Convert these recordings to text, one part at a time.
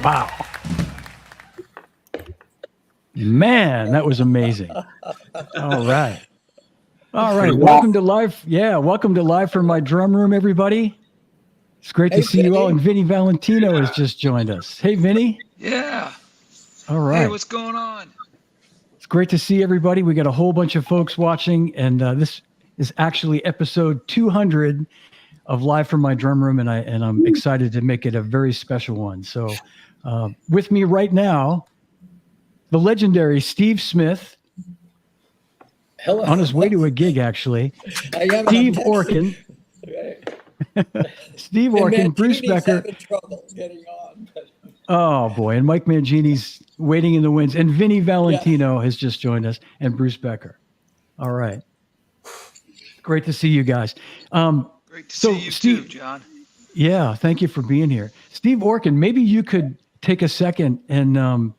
Wow. Man, that was amazing. All right. All right. Welcome to live. Yeah. Welcome to Live from My Drum Room, everybody. It's great to see you all. And Vinny Valentino has just joined us. Hey, Vinny. Yeah. All right. Hey, what's going on? It's great to see everybody. We got a whole bunch of folks watching, and this is actually episode 200 of Live from My Drum Room, and I'm excited to make it a very special one. So, with me right now, the legendary Steve Smith. Hello. On his way to a gig, actually. Steve Orkin. Steve Orkin, Bruce Becker. Having trouble getting on. Oh, boy. And Mike Mangini's waiting in the wings. And Vinny Valentino has just joined us, and Bruce Becker. All right. Great to see you guys. Great to see you too, John. Yeah, thank you for being here. Steve Orkin, maybe you could take a second and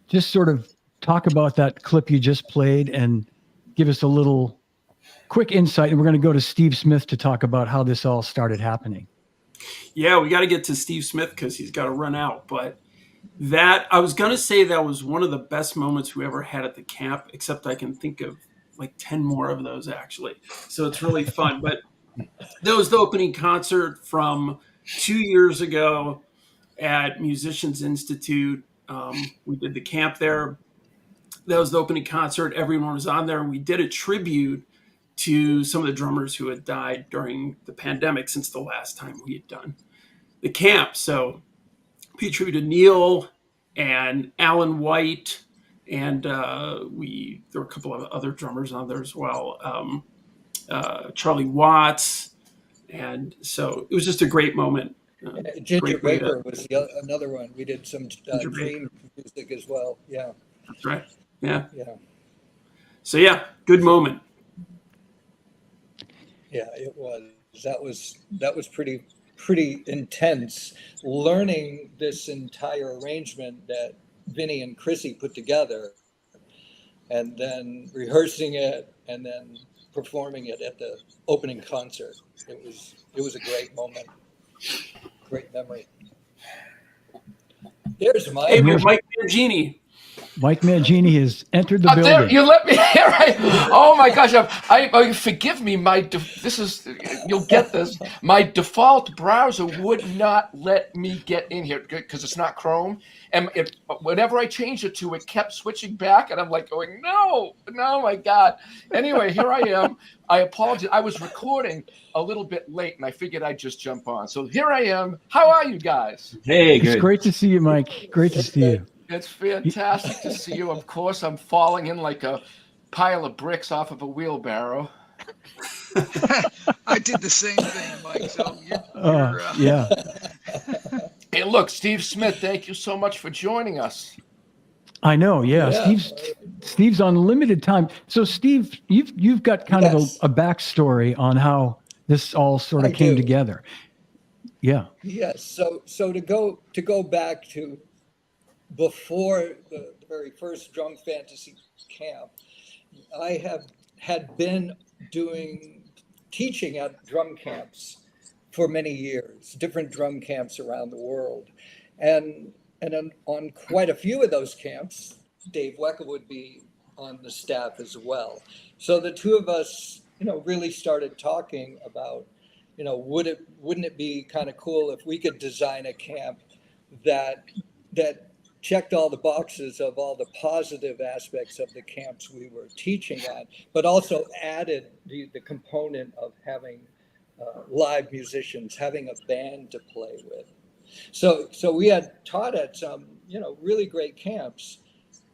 just sort of talk about that clip you just played and give us a little quick insight. And we're going to go to Steve Smith to talk about how this all started happening. Yeah, we got to get to Steve Smith because he's got to run out. But I was going to say that was one of the best moments we ever had at the camp, except I can think of like 10 more of those, actually. So it's really fun. But that was the opening concert from 2 years ago at Musicians Institute. We did the camp there. That was the opening concert. Everyone was on there. And we did a tribute to some of the drummers who had died during the pandemic since the last time we had done the camp. So we tribute to Neil and Alan White. And there were a couple of other drummers on there as well. Charlie Watts. And so it was just a great moment. Ginger Baker was another one. We did some dream music as well. Yeah. That's right. Yeah. Yeah. So yeah, good moment. Yeah, it was. That was pretty intense. Learning this entire arrangement that Vinny and Chrissy put together, and then rehearsing it, and then performing it at the opening concert. It was a great moment. Great memory. There's Mike. Hey, Mike Mangini. Mike Mangini has entered the building. There, you let me hear. Right? Oh my gosh! Forgive me. You'll get this. My default browser would not let me get in here because it's not Chrome, and whenever I changed it to, it kept switching back, and I'm like going, no, my God. Anyway, here I am. I apologize. I was recording a little bit late, and I figured I'd just jump on. So here I am. How are you guys? Hey, good. It's great to see you, Mike. Great to see you. It's fantastic to see you. Of course, I'm falling in like a pile of bricks off of a wheelbarrow. I did the same thing, Mike. So yeah. Hey, look, Steve Smith, thank you so much for joining us. I know, yeah. Steve's on limited time. So, Steve, you've got kind of a backstory on how this all sort of came together. Yeah. Yes. So to go back to before the very first Drum Fantasy camp, I had been teaching at drum camps for many years, different drum camps around the world. And on quite a few of those camps, Dave Becker would be on the staff as well. So the two of us, really started talking about, wouldn't it be kind of cool if we could design a camp that checked all the boxes of all the positive aspects of the camps we were teaching at, but also added the component of having live musicians, having a band to play with. So we had taught at some, really great camps,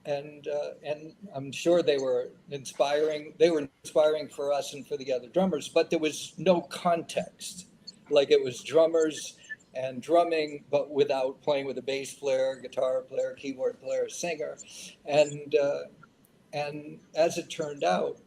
and I'm sure they were inspiring. They were inspiring for us and for the other drummers, but there was no context. Like it was drummers and drumming, but without playing with a bass player, guitar player, keyboard player, singer, and as it turned out,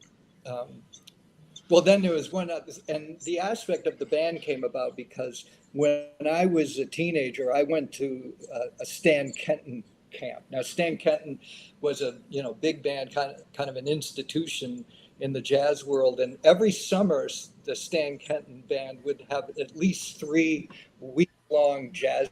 then there was one other, and the aspect of the band came about because when I was a teenager, I went to a Stan Kenton camp. Now, Stan Kenton was a big band, kind of an institution in the jazz world, and every summer the Stan Kenton band would have at least 3 week-long jazz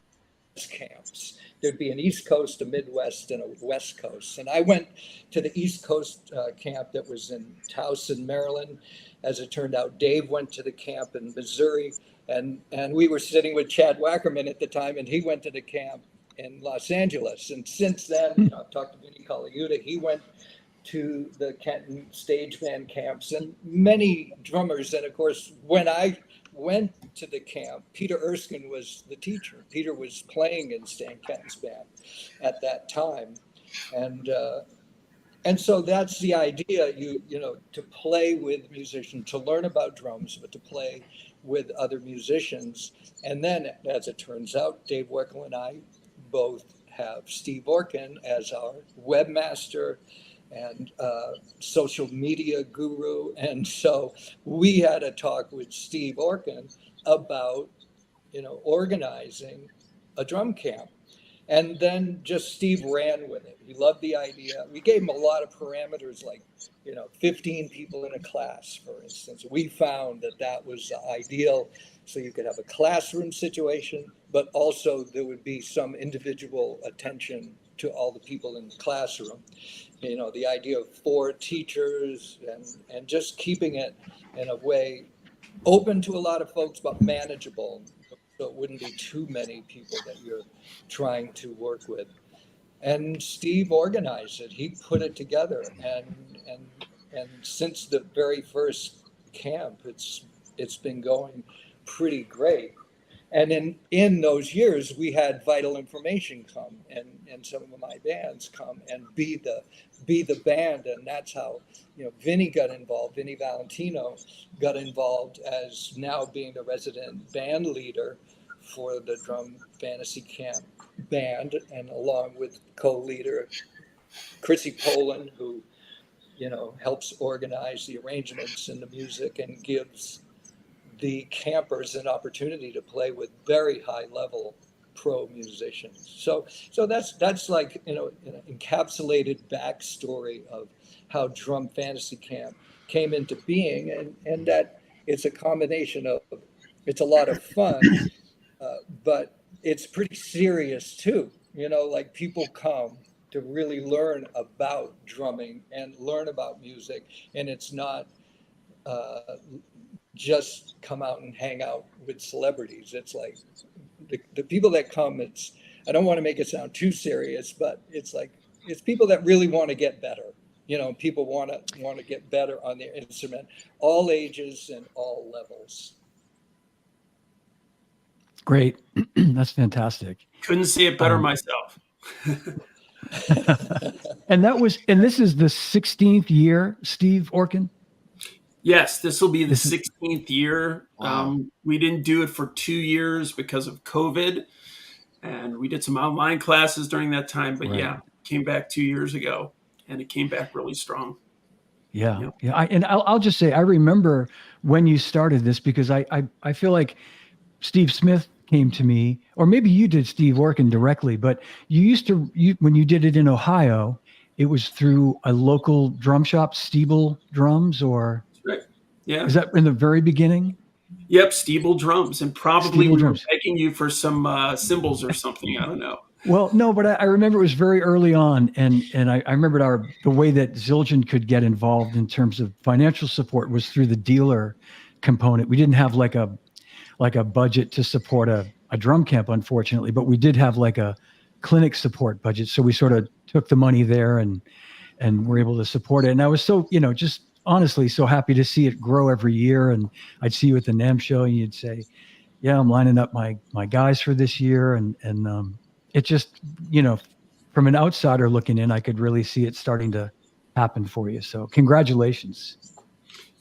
camps. there'd be an East Coast, a Midwest, and a West Coast. And I went to the East Coast camp that was in Towson, Maryland. As it turned out, Dave went to the camp in Missouri, and we were sitting with Chad Wackerman at the time, and he went to the camp in Los Angeles. And since then, I've talked to Vinny Colaiuta. He went to the Kenton stage band camps, and many drummers. And of course, when I went to the camp, Peter Erskine was the teacher. Peter was playing in Stan Kenton's band at that time. And so that's the idea, you know, to play with musicians, to learn about drums, but to play with other musicians. And then, as it turns out, Dave Weckel and I both have Steve Orkin as our webmaster and social media guru. And so we had a talk with Steve Orkin about, you know, organizing a drum camp. And then just Steve ran with it. He loved the idea. We gave him a lot of parameters, like, you know, 15 people in a class, for instance. We found that that was ideal. So you could have a classroom situation, but also there would be some individual attention to all the people in the classroom. You know, the idea of 4 teachers and just keeping it in a way open to a lot of folks, but manageable. So it wouldn't be too many people that you're trying to work with. And Steve organized it. He put it together. And since the very first camp, it's been going pretty great. And in those years, we had Vital Information come and some of my bands come and be the band. And that's how, you know, Vinny got involved. Vinny Valentino got involved as now being the resident band leader for the Drum Fantasy Camp band, and along with co-leader Chrissy Poland, who, you know, helps organize the arrangements and the music and gives the campers an opportunity to play with very high level pro musicians. So that's like, you know, an encapsulated backstory of how Drum Fantasy Camp came into being, and that it's a combination of, it's a lot of fun, but it's pretty serious too. You know, like people come to really learn about drumming and learn about music, and it's not just come out and hang out with celebrities. It's like the people that come, it's, I don't want to make it sound too serious, but it's like, it's people that really want to get better. You know, people want to get better on their instrument, all ages and all levels. Great. That's fantastic. Couldn't say it better myself. And this is the 16th year, Steve Orkin? Yes, this will be the 16th year. Wow. We didn't do it for 2 years because of COVID, and we did some online classes during that time. But Right. yeah, came back 2 years ago, and it came back really strong. Yeah. I'll just say, I remember when you started this, because I feel like Steve Smith came to me, or maybe you did Steve Orkin directly, but when you did it in Ohio, it was through a local drum shop, Steeble Drums, or Right. Yeah. is that in the very beginning? Yep, Steeble Drums, and probably Steeble we were Drums. begging you for some cymbals or something. I don't know. Well, no, but I remember it was very early on, and I remembered the way that Zildjian could get involved in terms of financial support was through the dealer component. We didn't have like a budget to support a drum camp, unfortunately, but we did have like a clinic support budget. So we sort of took the money there and were able to support it. And I was so, you know, just honestly so happy to see it grow every year. And I'd see you at the NAMM show and you'd say, yeah, I'm lining up my guys for this year. And it just, you know, from an outsider looking in, I could really see it starting to happen for you. So congratulations.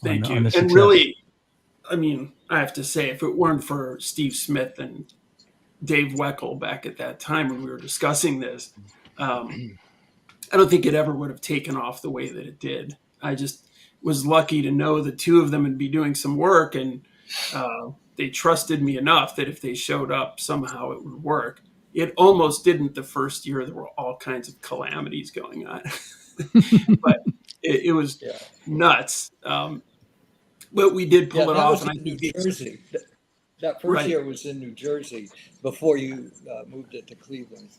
Thank you. On the And success. really, I mean, I have to say, if it weren't for Steve Smith and Dave Weckel back at that time when we were discussing this, I don't think it ever would have taken off the way that it did. I just was lucky to know the two of them would be doing some work, and they trusted me enough that if they showed up, somehow it would work. It almost didn't the first year. There were all kinds of calamities going on, but it was nuts. But we did pull it off. That was in New Jersey. That first year was in New Jersey before you moved it to Cleveland.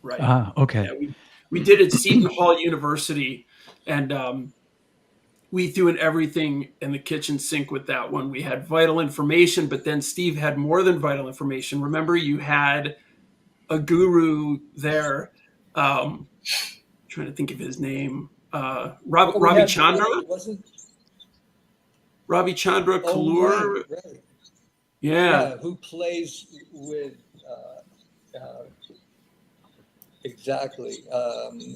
Right. Okay. Yeah, we did it at Seton Hall University, and we threw in everything in the kitchen sink with that one. We had vital information, but then Steve had more than vital information. Remember, you had a guru there. Trying to think of his name. Ravi Chandra. Ravi Chandra Kalur. Right. Yeah. Who plays with exactly.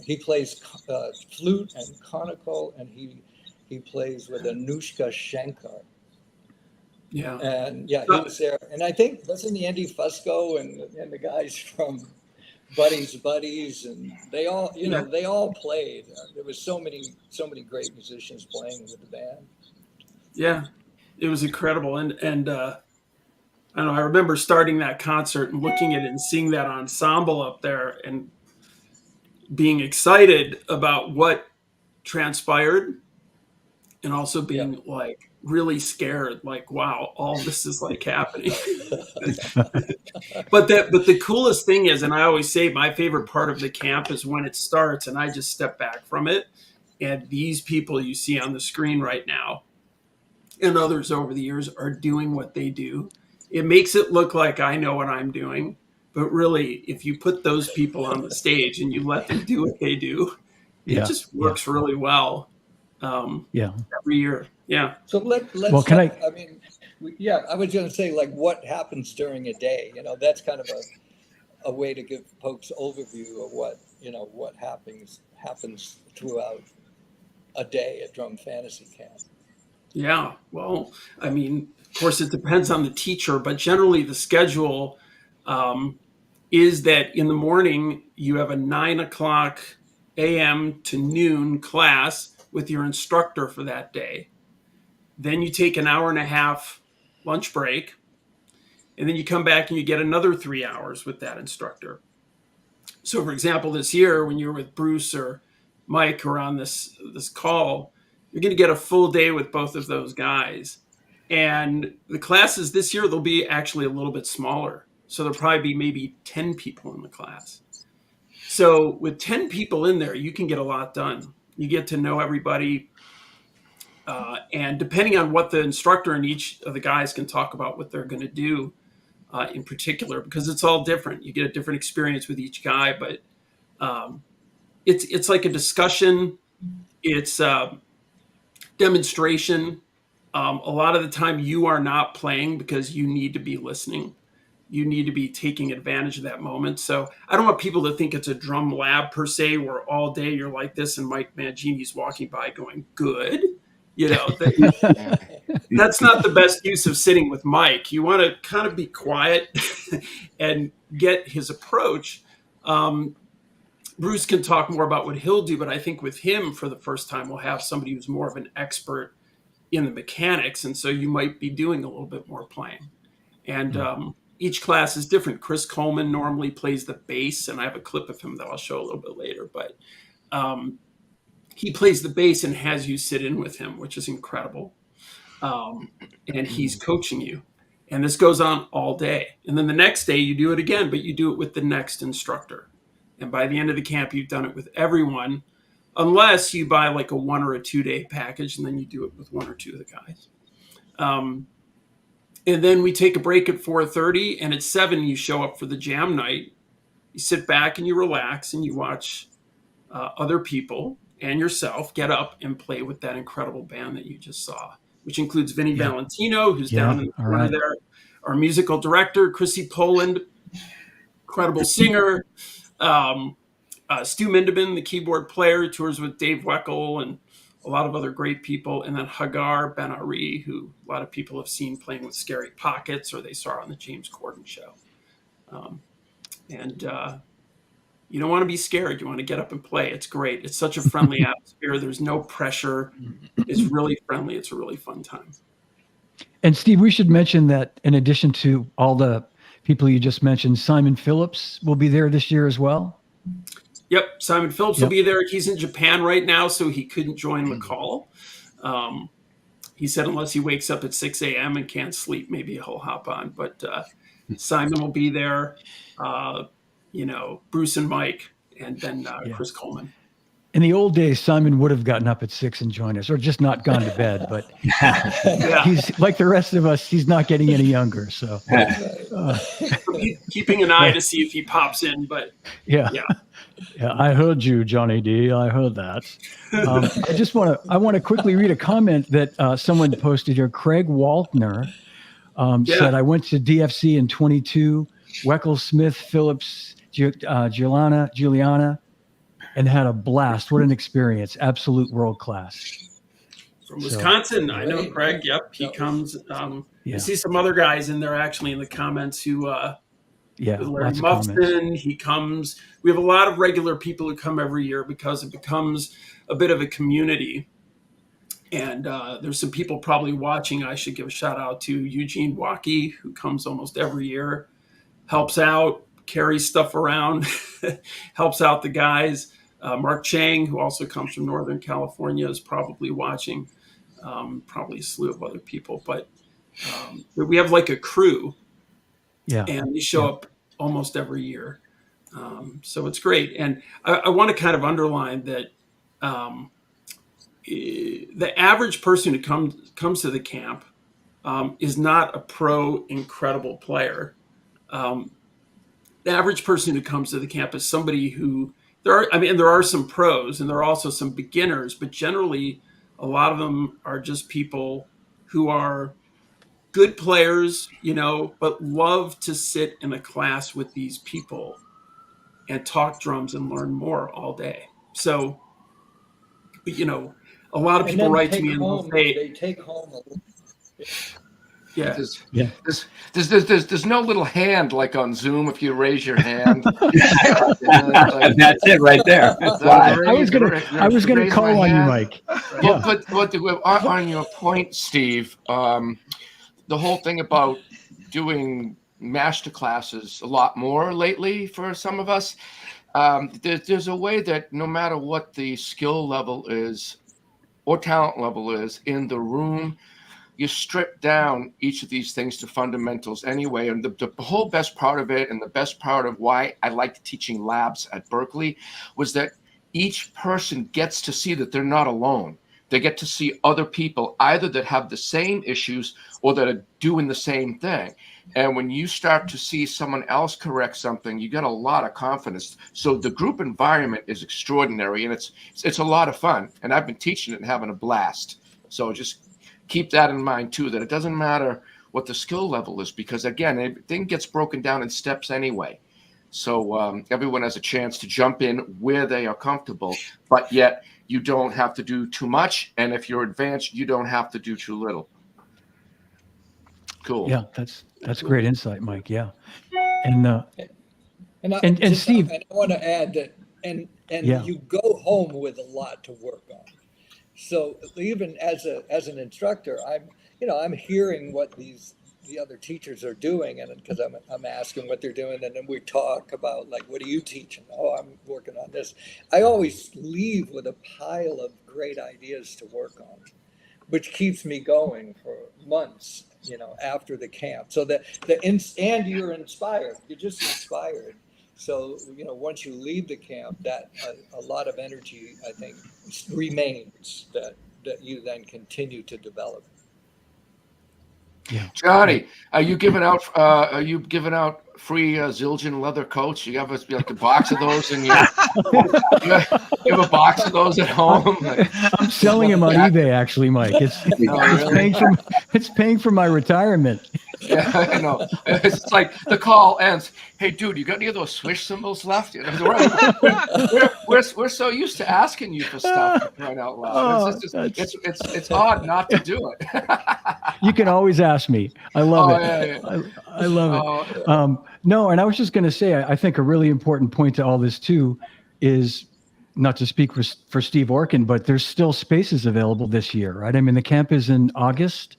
He plays flute and conical, and he plays with Anushka Shankar. Yeah. And he was there. And I think wasn't Andy Fusco and the guys from Buddies, and they all, they all played. There was so many great musicians playing with the band. Yeah, it was incredible, and I don't know. I remember starting that concert and looking at it and seeing that ensemble up there and being excited about what transpired, and also being like really scared, like, wow, all this is like happening. But the coolest thing is, and I always say my favorite part of the camp is when it starts and I just step back from it, and these people you see on the screen right now and others over the years are doing what they do. It makes it look like I know what I'm doing, but really, if you put those people on the stage and you let them do what they do, it just works really well. Every year. Yeah. So let's. Well, can I? I mean, I was going to say, like, what happens during a day? That's kind of a way to give folks overview of what happens throughout a day at Drum Fantasy Camp. Yeah. Well, I mean, of course, it depends on the teacher, but generally the schedule is that in the morning you have a 9:00 a.m. to noon class with your instructor for that day. Then you take an hour and a half lunch break, and then you come back and you get another 3 hours with that instructor. So, for example, this year when you're with Bruce or Mike or on this call, you're going to get a full day with both of those guys. And the classes this year, they'll be actually a little bit smaller. So there'll probably be maybe 10 people in the class. So with 10 people in there, you can get a lot done. You get to know everybody. And depending on what the instructor and each of the guys can talk about what they're going to do in particular, because it's all different. You get a different experience with each guy, but it's like a discussion. It's demonstration. A lot of the time you are not playing because you need to be listening. You need to be taking advantage of that moment. So I don't want people to think it's a drum lab per se, where all day you're like this and Mike Mangini's walking by going, good. That's not the best use of sitting with Mike. You want to kind of be quiet and get his approach. Bruce can talk more about what he'll do, but I think with him for the first time, we'll have somebody who's more of an expert in the mechanics. And so you might be doing a little bit more playing. And each class is different. Chris Coleman normally plays the bass, and I have a clip of him that I'll show a little bit later. But he plays the bass and has you sit in with him, which is incredible. And he's coaching you. And this goes on all day. And then the next day you do it again, but you do it with the next instructor. And by the end of the camp, you've done it with everyone, unless you buy like a 1 or a 2 day package, and then you do it with 1 or 2 of the guys. And then we take a break at 4:30, and at 7 you show up for the jam night. You sit back and you relax and you watch other people and yourself get up and play with that incredible band that you just saw, which includes Vinny Valentino, who's down in the corner there, our musical director, Chrissy Poland, incredible singer, Stu Mindeman, the keyboard player, tours with Dave Weckl and a lot of other great people, and then Hagar Ben-Ari, who a lot of people have seen playing with Scary Pockets, or they saw on the James Corden show. You don't want to be scared. You want to get up and play. It's great. It's such a friendly atmosphere. There's no pressure. It's really friendly. It's a really fun time. And Steve, we should mention that in addition to all the people you just mentioned, Simon Phillips will be there this year as well. Yep. Simon Phillips will be there. He's in Japan right now, so he couldn't join the call. He said unless he wakes up at 6 a.m. and can't sleep, maybe he'll hop on. But Simon will be there. Bruce and Mike, and then Yeah. Chris Coleman. In the old days, Simon would have gotten up at 6 and joined us, or just not gone to bed. But Yeah. he's like the rest of us. He's not getting any younger. So Keeping an eye to see if he pops in, but yeah. yeah. Yeah, I heard you, Johnny D. I heard that. I want to quickly read a comment that someone posted here. Craig Waltner said, I went to DFC in 22, Weckl, Smith, Phillips, Juliana, and had a blast. What an experience. Absolute world class. From Wisconsin. I know Craig. Yep. He comes. I see some other guys in there actually in the comments who Larry Muffin, he comes. We have a lot of regular people who come every year because it becomes a bit of a community. And there's some people probably watching. I should give a shout out to Eugene Waukee, who comes almost every year, helps out, carries stuff around, helps out the guys. Mark Chang, who also comes from Northern California, is probably watching, probably a slew of other people. But we have like a crew. Yeah. And they show up almost every year. So it's great. And I want to kind of underline that the average person who comes to the camp is not a pro incredible player. The average person who comes to the camp is somebody who there are some pros and there are also some beginners, but generally a lot of them are just people who are good players, but love to sit in a class with these people and talk drums and learn more all day. So, a lot of people write to me and they take home a little. Yeah. There's no little hand like on Zoom if you raise your hand. That's it right there. I was gonna call on you, Mike. Well, but on your point, Steve, the whole thing about doing master classes a lot more lately for some of us, there's a way that no matter what the skill level is or talent level is in the room, you strip down each of these things to fundamentals anyway. And the whole best part of it, and the best part of why I liked teaching labs at Berkeley, was that each person gets to see that they're not alone. They get to see other people either that have the same issues or that are doing the same thing. And when you start to see someone else correct something, you get a lot of confidence. So the group environment is extraordinary, and it's a lot of fun. And I've been teaching it and having a blast. So just keep that in mind too, that it doesn't matter what the skill level is, because again, everything gets broken down in steps anyway. So everyone has a chance to jump in where they are comfortable, but yet you don't have to do too much. And if you're advanced, you don't have to do too little. Cool. Yeah, that's great insight, Mike. Yeah. And Steve, I want to add that, and you go home with a lot to work on. So even as an instructor, I'm hearing what the other teachers are doing, and because I'm asking what they're doing, and then we talk about like, what are you teaching? Oh, I'm working on this. I always leave with a pile of great ideas to work on, which keeps me going for months, after the camp. So and you're inspired. You're just inspired. So, once you leave the camp, that a lot of energy, I think, remains that you then continue to develop. Yeah. Johnny, are you giving out free Zildjian leather coats? You have like a box of those, and you have a box of those at home. I'm selling them on eBay, actually, Mike. It's paying for my retirement. Yeah, I know. It's like the call ends. Hey, dude, you got any of those swish cymbals left? We're so used to asking you for stuff, crying out loud. It's odd not to do it. You can always ask me. I love it. Yeah. I love it. No, and I was just going to say, I think a really important point to all this too is not to speak for Steve Orkin, but there's still spaces available this year, right? I mean, the camp is in August.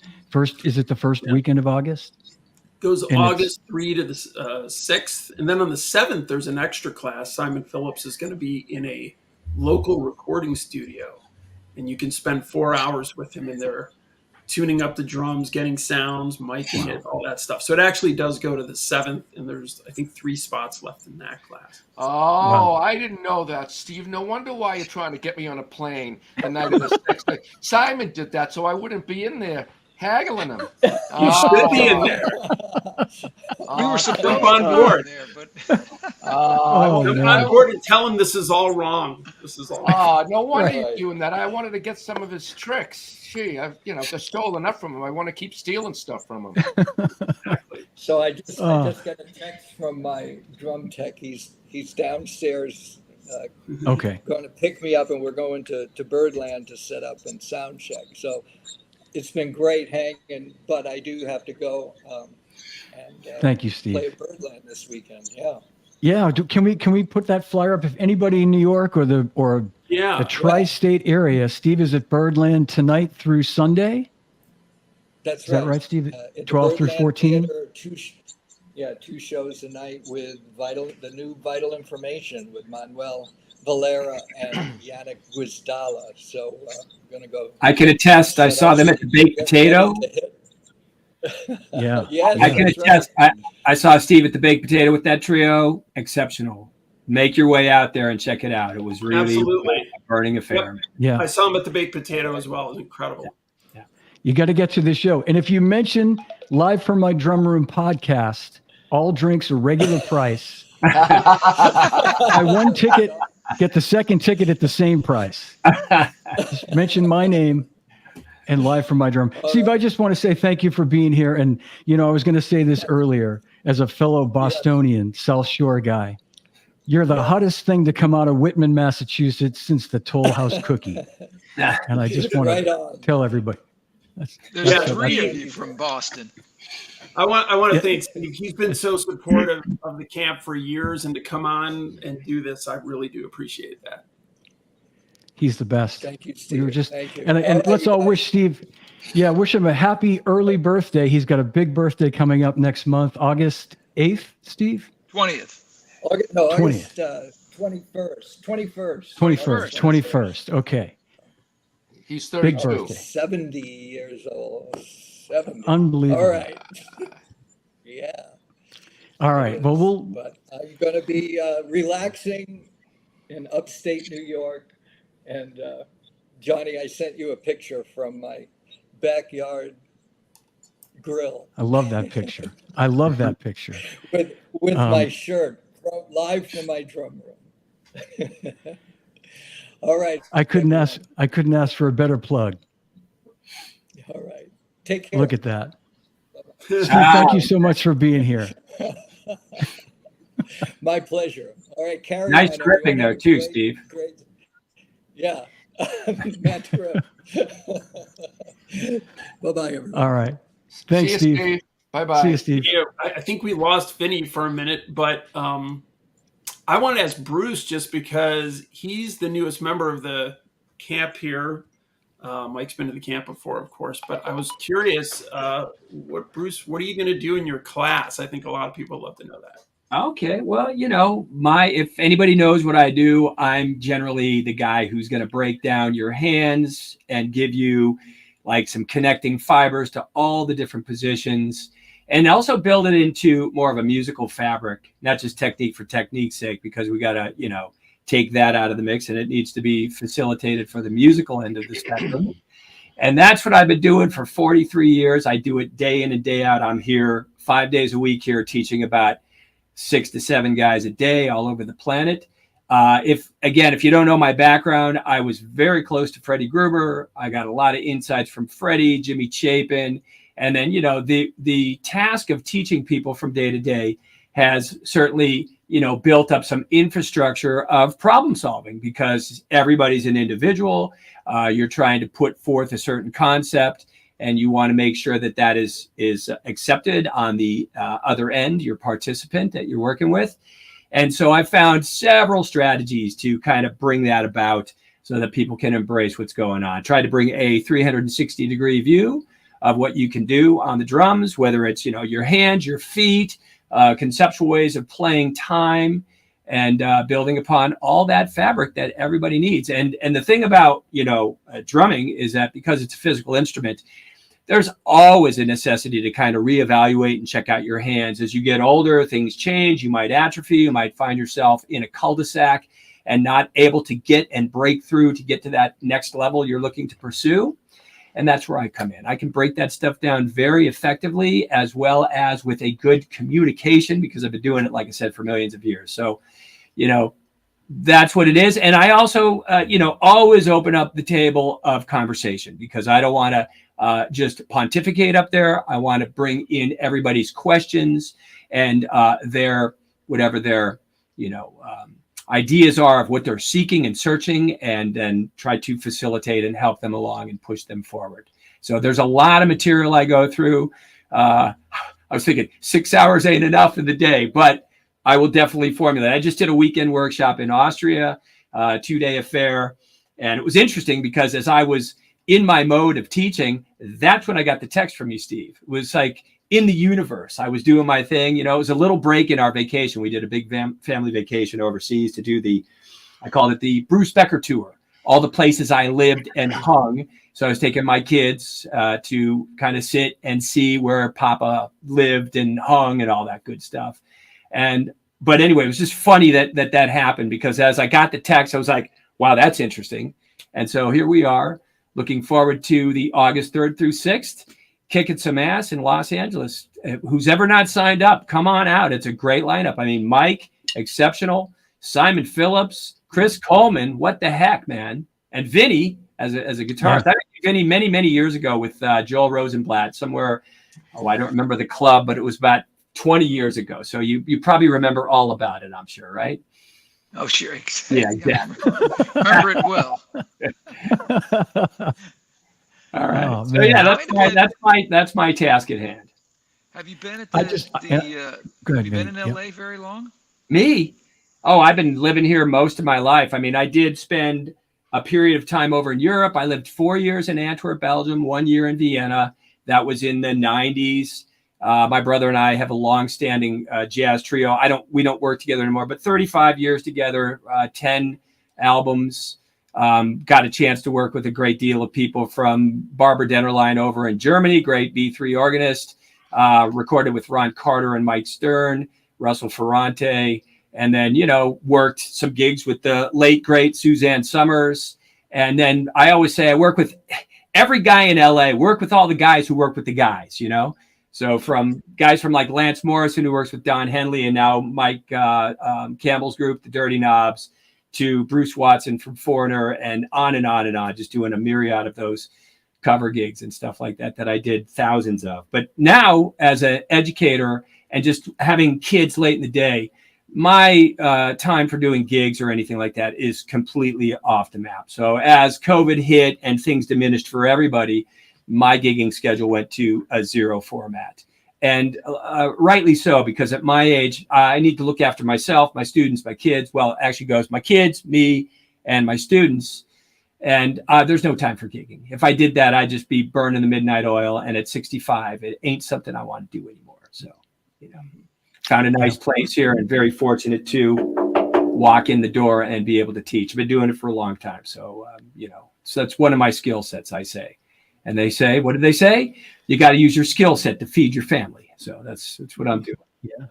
Is it the first weekend of August? Goes August 3 to the 6th. And then on the 7th, there's an extra class. Simon Phillips is going to be in a local recording studio. And you can spend 4 hours with him in there tuning up the drums, getting sounds, miking it, all that stuff. So it actually does go to the 7th, and there's, I think, 3 spots left in that class. Oh, Wow. I didn't know that, Steve. No wonder why you're trying to get me on a plane the night of the 6th. Simon did that so I wouldn't be in there haggling him. You should be in there. We were supposed Jump to on be board. there, but Oh, Jump no. on board and tell him this is all wrong. This is all wrong. No wonder Right. you're doing that. I wanted to get some of his tricks. Gee, I've stolen enough from him. I want to keep stealing stuff from him. So I just got a text from my drum tech. He's downstairs, Okay. going to pick me up, and we're going to Birdland to set up and sound check. So it's been great hanging, but I do have to go and Thank you, play Steve. at Birdland this weekend. Yeah. Yeah. Can we put that flyer up? If anybody in New York or the Yeah. tri-state area, Steve is at Birdland tonight through Sunday. That's Is right. that right, Steve? At the 12 through Birdland 14? Theater, two shows a night with the new Vital Information with Manuel Valera and Yannick Guizdala. So I'm going to go. I can attest. I saw them at the Baked Potato. Yeah. Yes, I can that's attest. right. I saw Steve at the Baked Potato with that trio. Exceptional. Make your way out there and check it out. It was really Absolutely. a burning affair. Yeah. I saw him at the Baked Potato as well. It was incredible. You got to get to the show. And if you mention Live from My Drum Room podcast, all drinks are regular price. Buy one ticket, get the second ticket at the same price. Just mention my name and Live from My Drum. Steve, I just want to say thank you for being here. And, I was going to say this earlier as a fellow Bostonian, South Shore guy. You're the hottest thing to come out of Whitman, Massachusetts since the Toll House cookie. And I just want Right to on. tell everybody. there's 3 of you from Boston. I want to thank Steve. He's been so supportive of the camp for years, and to come on and do this, I really do appreciate that. He's the best. Thank you, Steve. We were just, Thank you. and right, let's all guys. wish Steve, wish him a happy early birthday. He's got a big birthday coming up next month, August 8th, Steve? 20th. August 21st. 21st. Okay. He's Big 32. birthday. 70 years old. 70. Unbelievable. All right. Yeah. All right. Well, But I'm going to be relaxing in upstate New York. And Johnny, I sent you a picture from my backyard grill I love that picture. I love that picture. with my shirt live from my drum room. All right. I couldn't ask for a better plug. All right. Take care. Look at that. Steve, thank you so much for being here. My pleasure. All right, carry Nice on, dripping everyone. there too, Great- Steve. Great. Yeah. Matt Grip. Bye-bye, everyone. All right. Thanks, See you, Steve. Bye-bye. See you, Steve. Yeah, I think we lost Finney for a minute, but I want to ask Bruce just because he's the newest member of the camp here. Mike's been to the camp before, of course, but I was curious, Bruce, what are you going to do in your class? I think a lot of people love to know that. Okay, well, if anybody knows what I do, I'm generally the guy who's going to break down your hands and give you like some connecting fibers to all the different positions, and also build it into more of a musical fabric, not just technique for technique's sake, because we got to, take that out of the mix, and it needs to be facilitated for the musical end of the spectrum. And that's what I've been doing for 43 years. I do it day in and day out. I'm here 5 days a week here teaching about 6 to 7 guys a day all over the planet. If you don't know my background, I was very close to Freddie Gruber. I got a lot of insights from Freddie, Jimmy Chapin. And then, the task of teaching people from day to day has certainly, built up some infrastructure of problem solving, because everybody's an individual. You're trying to put forth a certain concept, and you want to make sure that is accepted on the other end, your participant that you're working with. And so I found several strategies to kind of bring that about so that people can embrace what's going on. Try to bring a 360-degree view of what you can do on the drums, whether it's, your hands, your feet, conceptual ways of playing time, and building upon all that fabric that everybody needs. And the thing about, drumming is that because it's a physical instrument, there's always a necessity to kind of reevaluate and check out your hands. As you get older, things change. You might atrophy. You might find yourself in a cul-de-sac and not able to get and break through to get to that next level you're looking to pursue. And that's where I come in. I can break that stuff down very effectively, as well as with a good communication, because I've been doing it, like I said, for millions of years. So, that's what it is. And I also, always open up the table of conversation, because I don't want to just pontificate up there. I want to bring in everybody's questions and whatever their, ideas are of what they're seeking and searching, and then try to facilitate and help them along and push them forward. So there's a lot of material I go through. I was thinking 6 hours ain't enough in the day, but I will definitely formulate. I just did a weekend workshop in Austria, 2-day affair. And it was interesting because as I was in my mode of teaching, that's when I got the text from you, Steve. It was like in the universe. I was doing my thing. It was a little break in our vacation. We did a big family vacation overseas to do I called it the Bruce Becker tour, all the places I lived and hung. So I was taking my kids to kind of sit and see where Papa lived and hung and all that good stuff. But anyway, it was just funny that happened, because as I got the text, I was like, wow, that's interesting. And so here we are, looking forward to the August 3rd through 6th, kicking some ass in Los Angeles. Who's ever not signed up, come on out. It's a great lineup. I mean, Mike, exceptional. Simon Phillips, Chris Coleman, what the heck, man. And Vinny as a guitarist. I met Vinny many, many years ago with Joel Rosenblatt somewhere. I don't remember the club, but it was about 20 years ago. So you probably remember all about it, I'm sure, right? Oh, sure. Exactly. Yeah, exactly. Remember it well. All right. Oh, So man. yeah, that's my task at hand. Have you been at Go have ahead, you been in Vinny. LA very long? Me? Oh, I've been living here most of my life. I mean, I did spend a period of time over in Europe. I lived 4 years in Antwerp, Belgium, 1 year in Vienna. That was in the 90s. My brother and I have a long-standing jazz trio. We don't work together anymore, but 35 years together, 10 albums. Got a chance to work with a great deal of people, from Barbara Dennerlein over in Germany, great B3 organist, recorded with Ron Carter and Mike Stern, Russell Ferrante, and then, worked some gigs with the late, great Suzanne Summers. And then I always say I work with every guy in LA, work with all the guys who work with the guys, So from guys from like Lance Morrison, who works with Don Henley, and now Mike Campbell's group, the Dirty Knobs, to Bruce Watson from Foreigner, and on and on and on, just doing a myriad of those cover gigs and stuff like that I did thousands of. But now, as an educator and just having kids late in the day, my time for doing gigs or anything like that is completely off the map. So as COVID hit and things diminished for everybody, my gigging schedule went to a zero format. And rightly so, because at my age, I need to look after myself, my students, my kids. Well, it actually goes my kids, me, and my students. And there's no time for gigging. If I did that, I'd just be burning the midnight oil. And at 65, it ain't something I want to do anymore. So, found a nice place here, and very fortunate to walk in the door and be able to teach. I've been doing it for a long time. So, so that's one of my skill sets, I say. And they say, what did they say? You got to use your skill set to feed your family. So that's what I'm doing. Yeah.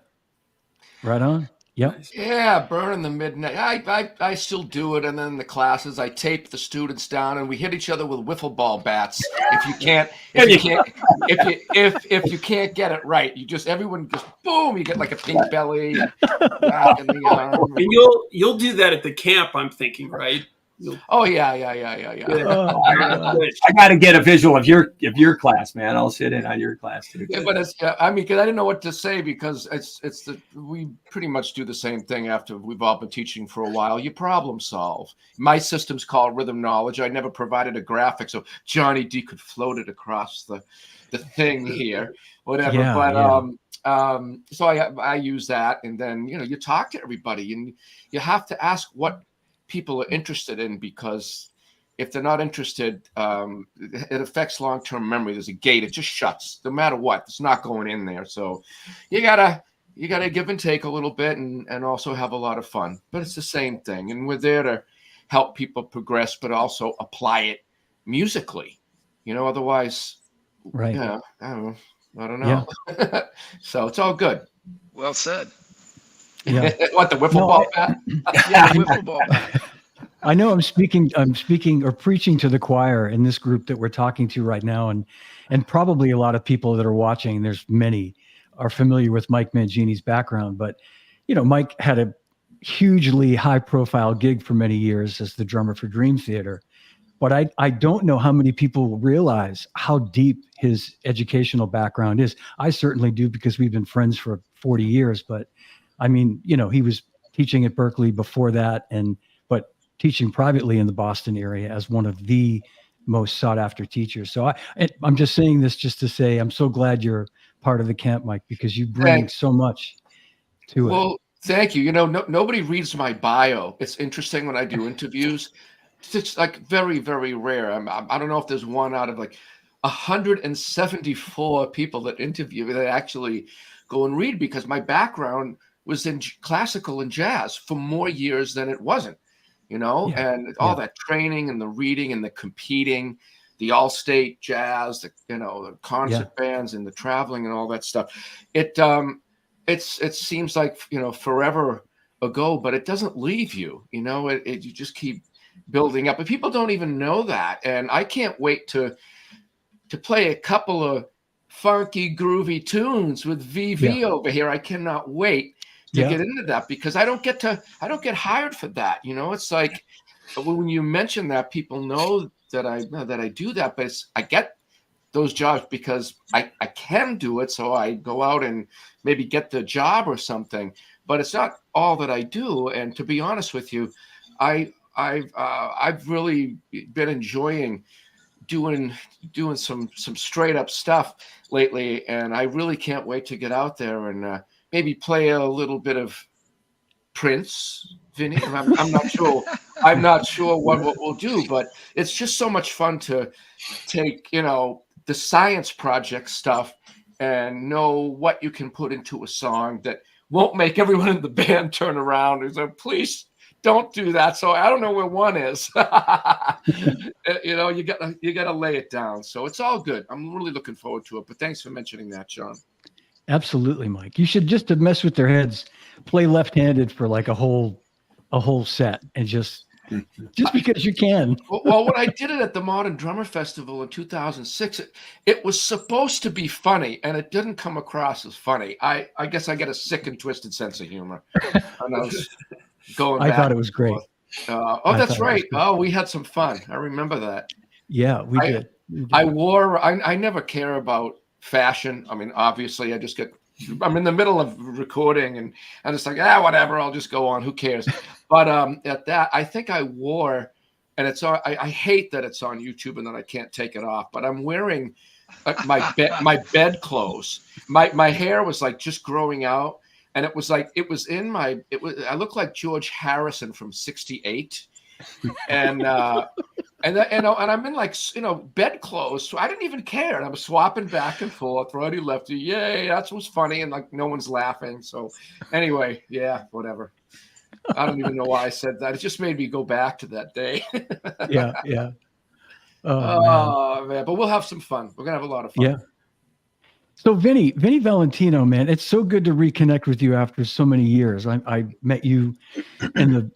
Right on. Yep. Yeah, burning the midnight. I still do it, and then in the classes I tape the students down, and we hit each other with wiffle ball bats. If you can't get it right, everyone just boom, you get like a pink belly. And you'll do that at the camp, I'm thinking, right? Oh yeah. I got to get a visual of your class, man. I'll sit in on your class too. Yeah, but because I didn't know what to say, because we pretty much do the same thing after we've all been teaching for a while. You problem solve. My system's called Rhythm Knowledge. I never provided a graphic, so Johnny D could float it across the thing here, whatever. Yeah, but so I use that, and then you talk to everybody, and you have to ask what people are interested in, because if they're not interested, it affects long-term memory. There's a gate; it just shuts, no matter what. It's not going in there. So you gotta give and take a little bit, and also have a lot of fun. But it's the same thing, and we're there to help people progress, but also apply it musically. Otherwise, Right. Yeah, I don't know. I don't Yeah. know. So it's all good. Well said. Yeah. What, the wiffle No, ball bat? Yeah, the wiffle ball bat. I know I'm speaking or preaching to the choir in this group that we're talking to right now. And probably a lot of people that are watching, there's many, are familiar with Mike Mangini's background. But, Mike had a hugely high profile gig for many years as the drummer for Dream Theater. But I don't know how many people realize how deep his educational background is. I certainly do, because we've been friends for 40 years. But I mean, he was teaching at Berkeley before that, but teaching privately in the Boston area as one of the most sought after teachers. So I'm just saying this just to say I'm so glad you're part of the camp, Mike, because you bring Thanks. so much to it. Well, thank you. Nobody reads my bio. It's interesting when I do interviews. It's like very, very rare. I don't know if there's one out of like 174 people that interview me that actually go and read, because my background was in classical and jazz for more years than it wasn't, and all that training and the reading and the competing, the all-state jazz, the concert bands and the traveling and all that stuff. It seems like, forever ago, but it doesn't leave you, you just keep building up, and people don't even know that. And I can't wait to play a couple of funky, groovy tunes with VV over here. I cannot wait to get into that, because I don't get hired for that. It's like when you mention that, people know that I do that, but I get those jobs because I can do it. So I go out and maybe get the job or something, but it's not all that I do. And to be honest with you, I've really been enjoying doing some straight up stuff lately, and I really can't wait to get out there and maybe play a little bit of Prince, Vinny. I'm not sure. I'm not sure what we'll do, but it's just so much fun to take the science project stuff and know what you can put into a song that won't make everyone in the band turn around and say, please don't do that. So I don't know where one is. You gotta lay it down. So it's all good. I'm really looking forward to it. But thanks for mentioning that, John. Absolutely, Mike. You should, just to mess with their heads, play left-handed for like a whole set, and just because you can. Well, when I did it at the Modern Drummer Festival in 2006, it was supposed to be funny, and it didn't come across as funny. I guess I get a sick and twisted sense of humor. And I was going back. I thought it was great. That's right. Oh, we had some fun. I remember that. Yeah, we did. I never care about fashion. I mean, obviously, I'm in the middle of recording and I'm just like, whatever, I'll just go on. Who cares? But at that, I think I wore, and I hate that it's on YouTube and then I can't take it off, but I'm wearing my bed clothes. My hair was like just growing out. And it was like, I looked like George Harrison from '68. And I'm in like, bed clothes. So I didn't even care. And I was swapping back and forth, righty, lefty. Yay. That was funny. And like, no one's laughing. So anyway, yeah, whatever. I don't even know why I said that. It just made me go back to that day. Yeah. Oh, man. But we'll have some fun. We're going to have a lot of fun. Yeah. So Vinny Valentino, man, it's so good to reconnect with you after so many years. I met you in the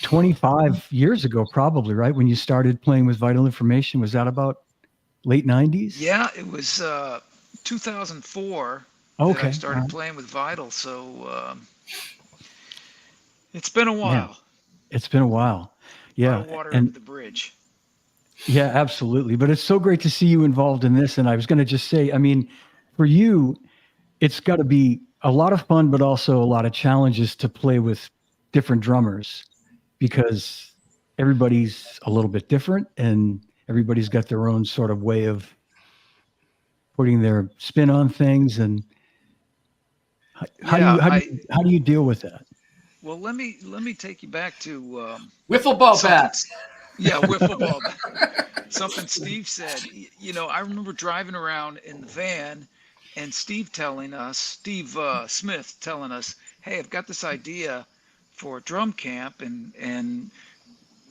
25 years ago, probably, right? When you started playing with Vital Information. Was that about late 90s? Yeah, it was 2004 Okay. that I started playing with Vital. So it's been a while. Yeah. It's been a while. Yeah. A lot of water under the bridge. Yeah, absolutely. But it's so great to see you involved in this. And I was going to just say, I mean, for you, it's got to be a lot of fun, but also a lot of challenges to play with different drummers, because everybody's a little bit different and everybody's got their own sort of way of putting their spin on things. And how do you deal with that? Well, let me take you back to wiffle ball bats. Yeah, wiffle ball bat. Something Steve said. I remember driving around in the van and Steve Smith telling us, hey, I've got this idea for a drum camp, and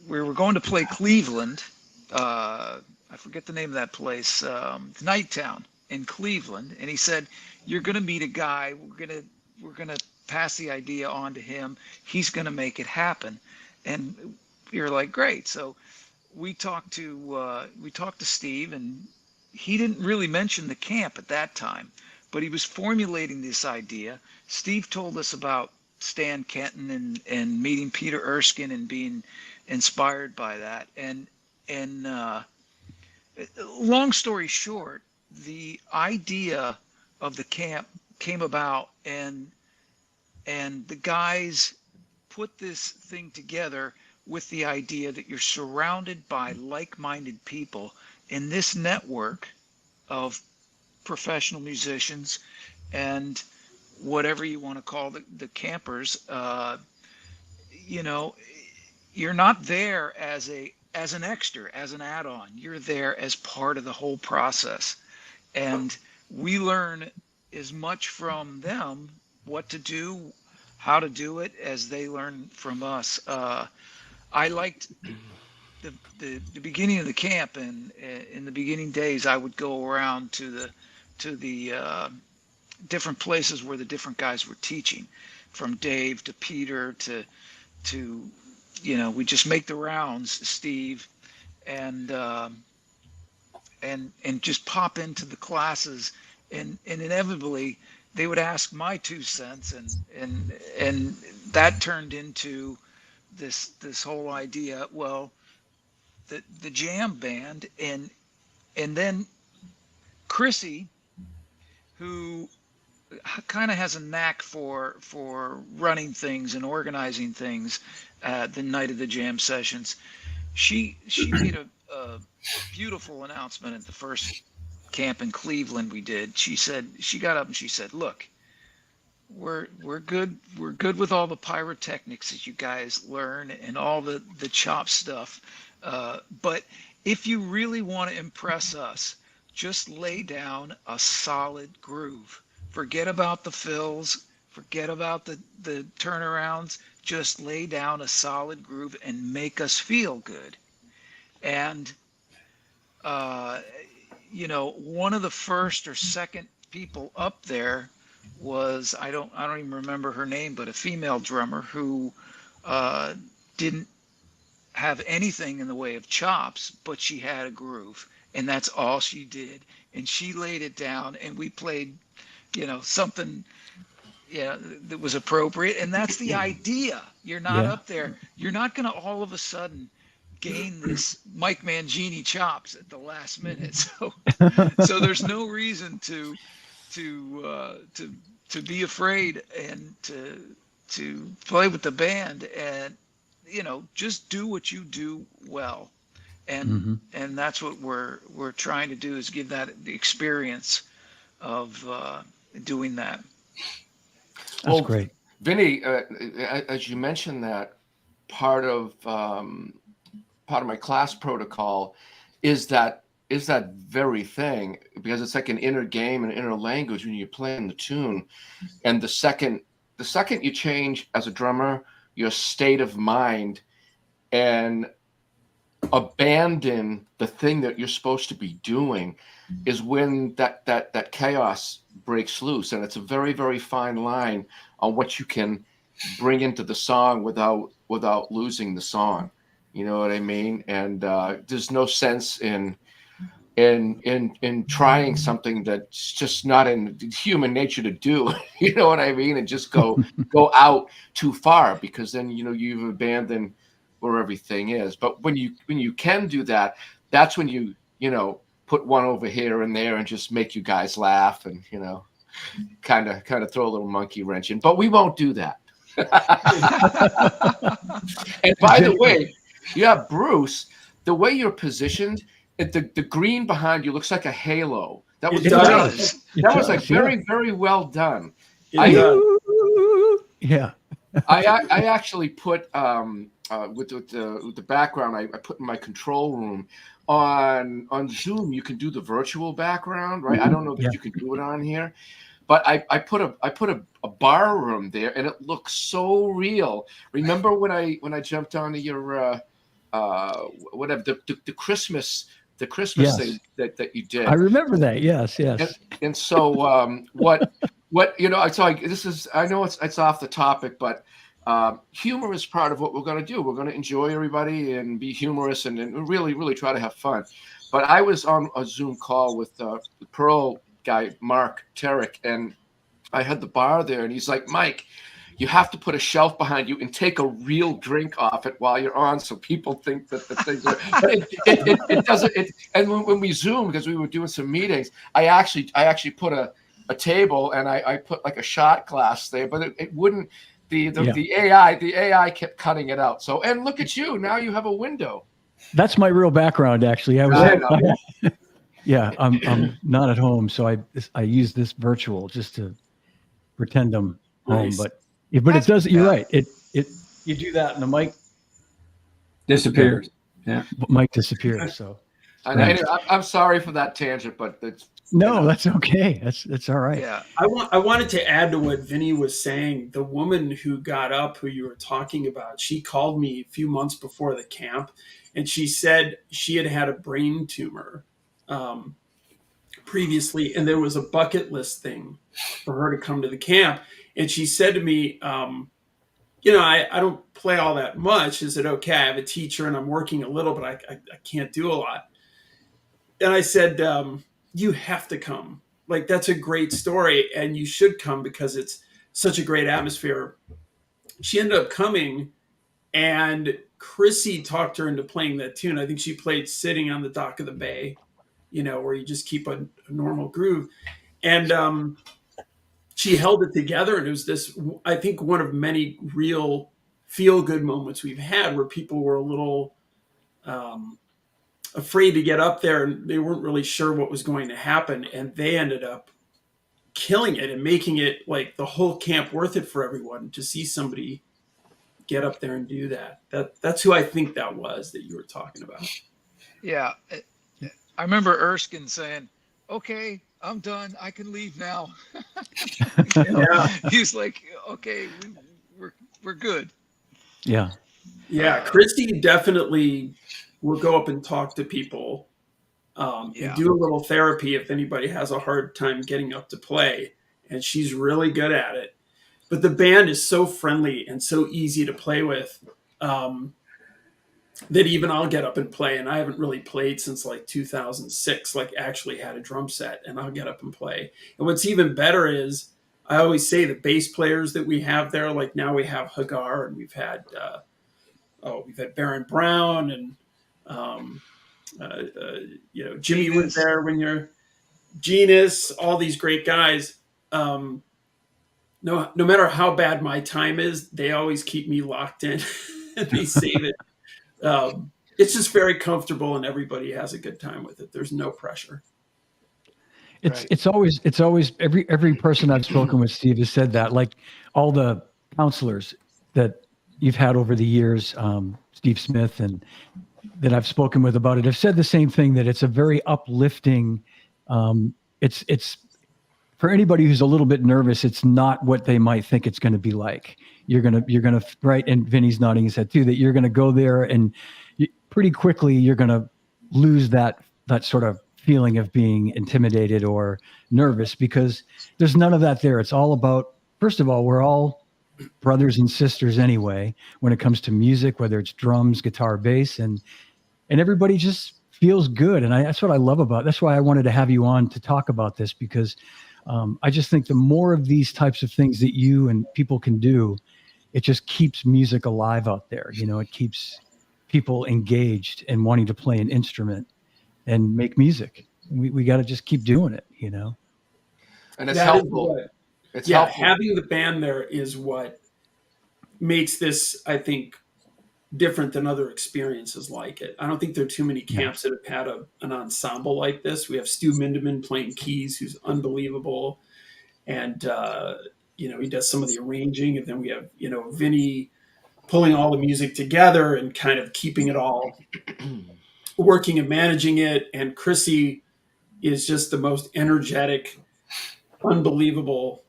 we were going to play Cleveland. I I forget the name of that place, Nighttown in Cleveland, and he said, "You're going to meet a guy. We're gonna pass the idea on to him. He's going to make it happen." And you're like, "Great." So we talked to Steve, and he didn't really mention the camp at that time, but he was formulating this idea. Steve told us about Stan Kenton and meeting Peter Erskine and being inspired by that. And long story short, the idea of the camp came about, and the guys put this thing together with the idea that you're surrounded by like-minded people in this network of professional musicians and whatever you want to call the campers. You know, you're not there as an extra, as an add-on. You're there as part of the whole process, and we learn as much from them what to do, how to do it, as they learn from us. I liked the beginning of the camp, and in the beginning days, I would go around to the different places where the different guys were teaching, from Dave to Peter to we just make the rounds, Steve, and and just pop into the classes, and inevitably they would ask my 2 cents, and that turned into this whole idea. Well, the jam band, and then Chrissy, who kind of has a knack for running things and organizing things the night of the jam sessions. She made a beautiful announcement at the first camp in Cleveland we did. She got up and she said, "Look, we're good with all the pyrotechnics that you guys learn and all the chop stuff, but if you really want to impress us, just lay down a solid groove. Forget about the fills, forget about the turnarounds, just lay down a solid groove and make us feel good." And one of the first or second people up there was, I don't even remember her name, but a female drummer who didn't have anything in the way of chops, but she had a groove, and that's all she did. And she laid it down, and we played, something, that was appropriate. And that's the idea. You're not Yeah. up there. You're not going to all of a sudden gain this Mike Mangini chops at the last minute. So there's no reason to be afraid, and to play with the band, and just do what you do well, and that's what we're trying to do, is give that the experience of doing that. That's Well, great. Vinny, as you mentioned, that part of my class protocol is that very thing, because it's like an inner game and inner language when you're playing the tune. And the second you change as a drummer your state of mind and abandon the thing that you're supposed to be doing, is when that chaos breaks loose. And it's a very, very fine line on what you can bring into the song without losing the song. You know what I mean? And there's no sense in trying something that's just not in human nature to do. You know what I mean? And just go out too far, because then you've abandoned where everything is. But when you can do that, that's when you put one over here and there and just make you guys laugh, and kind of throw a little monkey wrench in. But we won't do that. And by the way, Bruce, the way you're positioned, the green behind you looks like a halo. That was It does. that was like very, very well done. Yeah. I actually put with the background, I put in my control room on Zoom. You can do the virtual background, right? I don't know that you can do it on here, but I put a bar room there, and it looks so real. Remember when I jumped onto your whatever the Christmas the Christmas Yes. thing that you did. I remember that. Yes, yes. And so what so I know it's off the topic, but humor is part of what we're going to do. We're going to enjoy everybody and be humorous and really try to have fun. But I was on a Zoom call with the Pearl guy, Mark Terrick, and I had the bar there, and he's like, Mike, you have to put a shelf behind you and take a real drink off it while you're on, so people think that the things are. But it doesn't. And when we Zoom, because we were doing some meetings, I actually put a table and I put like a shot glass there, but it wouldn't. The AI kept cutting it out. So, and look at you, now you have a window. That's my real background, actually. Yeah, I'm not at home, so I use this virtual just to pretend I'm home. Nice. But it does. You're right. It you do that, and the mic Disappears. Yeah. disappears. So Anyway, I'm sorry for that tangent, but it's that's okay. That's all right. Yeah. I wanted to add to what Vinny was saying. The woman who got up, who you were talking about, she called me a few months before the camp, and she said she had a brain tumor previously, and there was a bucket list thing for her to come to the camp. And she said to me, I don't play all that much. Is it okay? I have a teacher and I'm working a little, but I can't do a lot. And I said, you have to come. Like, that's a great story, and you should come because it's such a great atmosphere. She ended up coming, and Chrissy talked her into playing that tune. I think she played Sitting on the Dock of the Bay, where you just keep a normal groove. And she held it together, and it was this, I think, one of many real feel-good moments we've had where people were a little afraid to get up there, and they weren't really sure what was going to happen, and they ended up killing it and making it like the whole camp worth it for everyone to see somebody get up there and do that. That's who I think that was that you were talking about. Yeah. I remember Erskine saying, okay, I'm done. I can leave now. Yeah. He's like, okay, we're good. Yeah. Yeah. Christy definitely will go up and talk to people and do a little therapy if anybody has a hard time getting up to play. And she's really good at it. But the band is so friendly and so easy to play with that even I'll get up and play. And I haven't really played since like 2006, like actually had a drum set, and I'll get up and play. And what's even better is I always say the bass players that we have there, like now we have Hagar, and we've had Baron Brown, and Jimmy Genus was there when you're Genus, all these great guys. No matter how bad my time is, they always keep me locked in and they save it. It's just very comfortable, and everybody has a good time with it. There's no pressure. It's always every person I've spoken with, Steve, has said that. Like all the counselors that you've had over the years, Steve Smith, and that I've spoken with about it, have said the same thing, that it's a very uplifting. It's for anybody who's a little bit nervous, it's not what they might think it's going to be like. You're gonna right, and Vinny's nodding his head too, that you're going to go there, and pretty quickly you're going to lose that sort of feeling of being intimidated or nervous, because there's none of that there. It's all about, first of all, we're all brothers and sisters anyway when it comes to music, whether it's drums, guitar, bass, and everybody just feels good. And that's what I love about it. That's why I wanted to have you on to talk about this, because I just think the more of these types of things that you and people can do, it just keeps music alive out there. It keeps people engaged and wanting to play an instrument and make music. We got to just keep doing it, And it's helpful. Helpful. Having the band there is what makes this, I think, different than other experiences like it. I don't think there are too many camps that have had an ensemble like this. We have Stu Mindeman playing keys, who's unbelievable. And, he does some of the arranging. And then we have, Vinny pulling all the music together and kind of keeping it all working and managing it. And Chrissy is just the most energetic, unbelievable,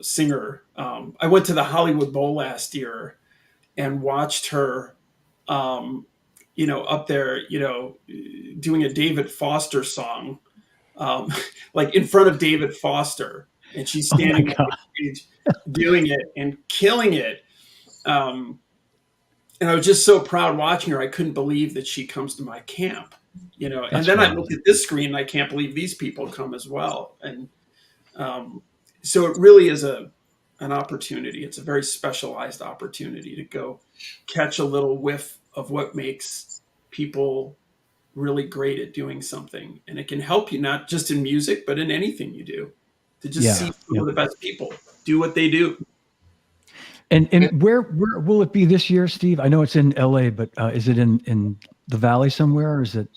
singer. I went to the Hollywood Bowl last year and watched her up there, doing a David Foster song, um, like in front of David Foster, and she's Oh my standing on God. the stage doing it and killing it. Um, and I was just so proud watching her. I couldn't believe that she comes to my camp, And That's then I wild. looked at this screen, and I can't believe these people come as well. And um, so it really is an opportunity. It's a very specialized opportunity to go catch a little whiff of what makes people really great at doing something, and it can help you not just in music, but in anything you do, to just Yeah. see some Yeah. of the best people do what they do. And where will it be this year, Steve? I know it's in LA, but is it in the Valley somewhere, or is it?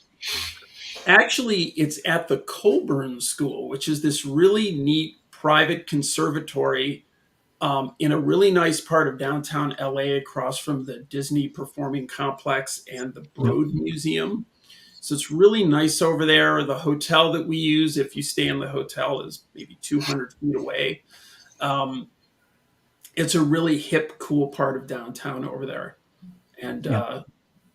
Actually, it's at the Colburn School, which is this really neat private conservatory in a really nice part of downtown LA across from the Disney Performing Complex and the Yep. Broad Museum. So it's really nice over there. The hotel that we use, if you stay in the hotel, is maybe 200 feet away. Um, it's a really hip, cool part of downtown over there. And Yeah.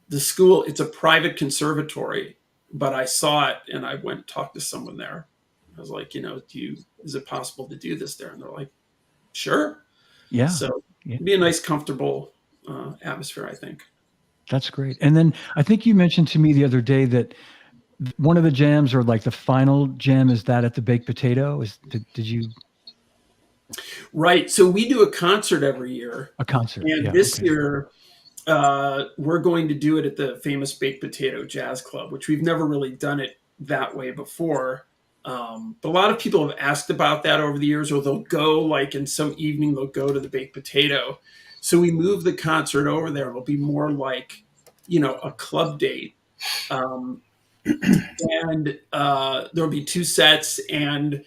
the school, it's a private conservatory, but I saw it and I went and talked to someone there. I was like, is it possible to do this there? And they're like, sure. Yeah. So Yeah. it'd be a nice, comfortable atmosphere, I think. That's great. And then I think you mentioned to me the other day that one of the jams, or like the final jam, is that at the Baked Potato. Did you Right. So we do a concert every year. a concert? And Yeah. this Okay. year, we're going to do it at the famous Baked Potato Jazz Club, which we've never really done it that way before. But a lot of people have asked about that over the years, or they'll go like in some evening, they'll go to the Baked Potato. So we move the concert over there. It'll be more like, a club date. Um, and there'll be two sets, and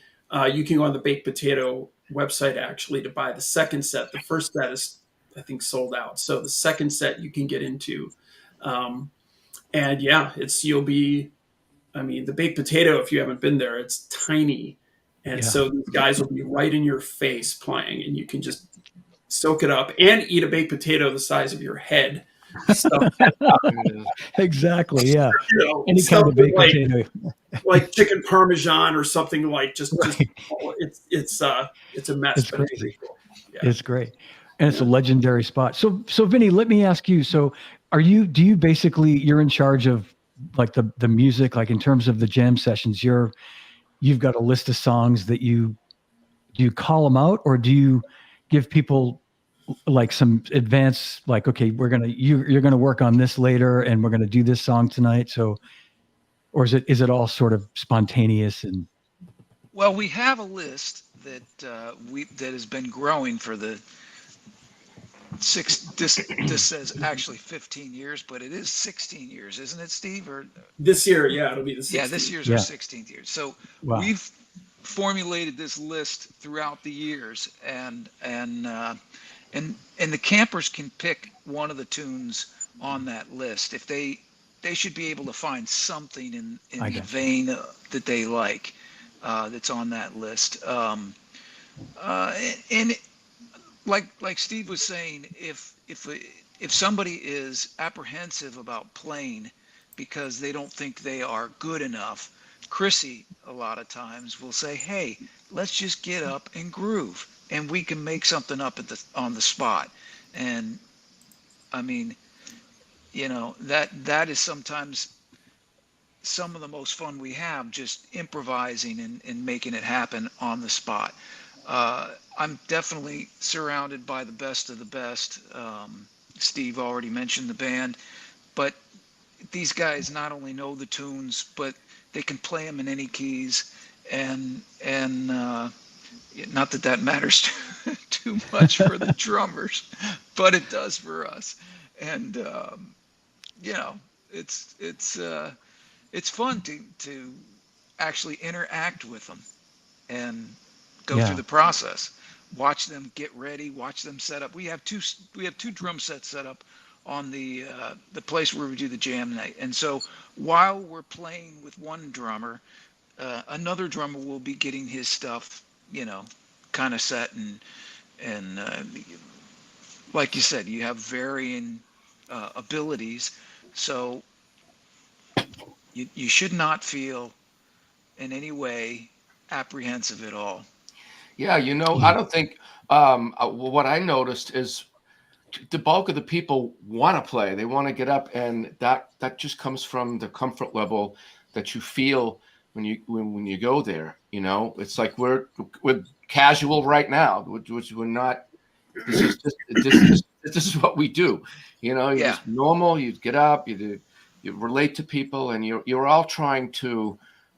you can go on the Baked Potato website actually to buy the second set. The first set is, I think, sold out. So the second set you can get into. Um, and yeah, the Baked Potato, if you haven't been there, it's tiny. And Yeah. so these guys will be right in your face playing, and you can just soak it up and eat a baked potato the size of your head. Stuff, Exactly. Yeah. Any stuff kind of with baked potato. like chicken parmesan or something, like just Right. it's a mess, It's but it's crazy. pretty cool. Yeah. It's great. And it's a Yeah. legendary spot. So Vinny, let me ask you, so do you basically, you're in charge of like the music, like in terms of the jam sessions, you've got a list of songs that do you call them out, or do you give people like some advance, like, okay, you're gonna work on this later and we're gonna do this song tonight. So, or is it all sort of spontaneous and Well, we have a list that has been growing for the this says actually 15 years, but it is 16 years, isn't it, Steve? Or This year, yeah, it'll be the yeah, this 16th. year's our yeah. 16th year. So Wow. we've formulated this list throughout the years, and the campers can pick one of the tunes on that list. If they should be able to find something in I the got you. vein that they like, that's on that list. And like Steve was saying, if somebody is apprehensive about playing because they don't think they are good enough, Chrissy a lot of times will say, "Hey, let's just get up and groove, and we can make something up on the spot." And I mean, that is sometimes some of the most fun we have, just improvising and making it happen on the spot. I'm definitely surrounded by the best of the best. Steve already mentioned the band, but these guys not only know the tunes, but they can play them in any keys, and not that matters too much for the drummers, but it does for us. And you know, it's fun to actually interact with them and go through Yeah. the process. Watch them get ready. Watch them set up. We have two drum sets set up on the place where we do the jam night. And so while we're playing with one drummer, another drummer will be getting his stuff, kind of set, and like you said, you have varying abilities So you should not feel in any way apprehensive at all. Yeah, I don't think what I noticed is the bulk of the people want to play. They want to get up, and that just comes from the comfort level that you feel when you go there. It's like we're casual right now, which we're not. This is what we do. You're Yeah. just normal. You get up, you relate to people, and you're all trying to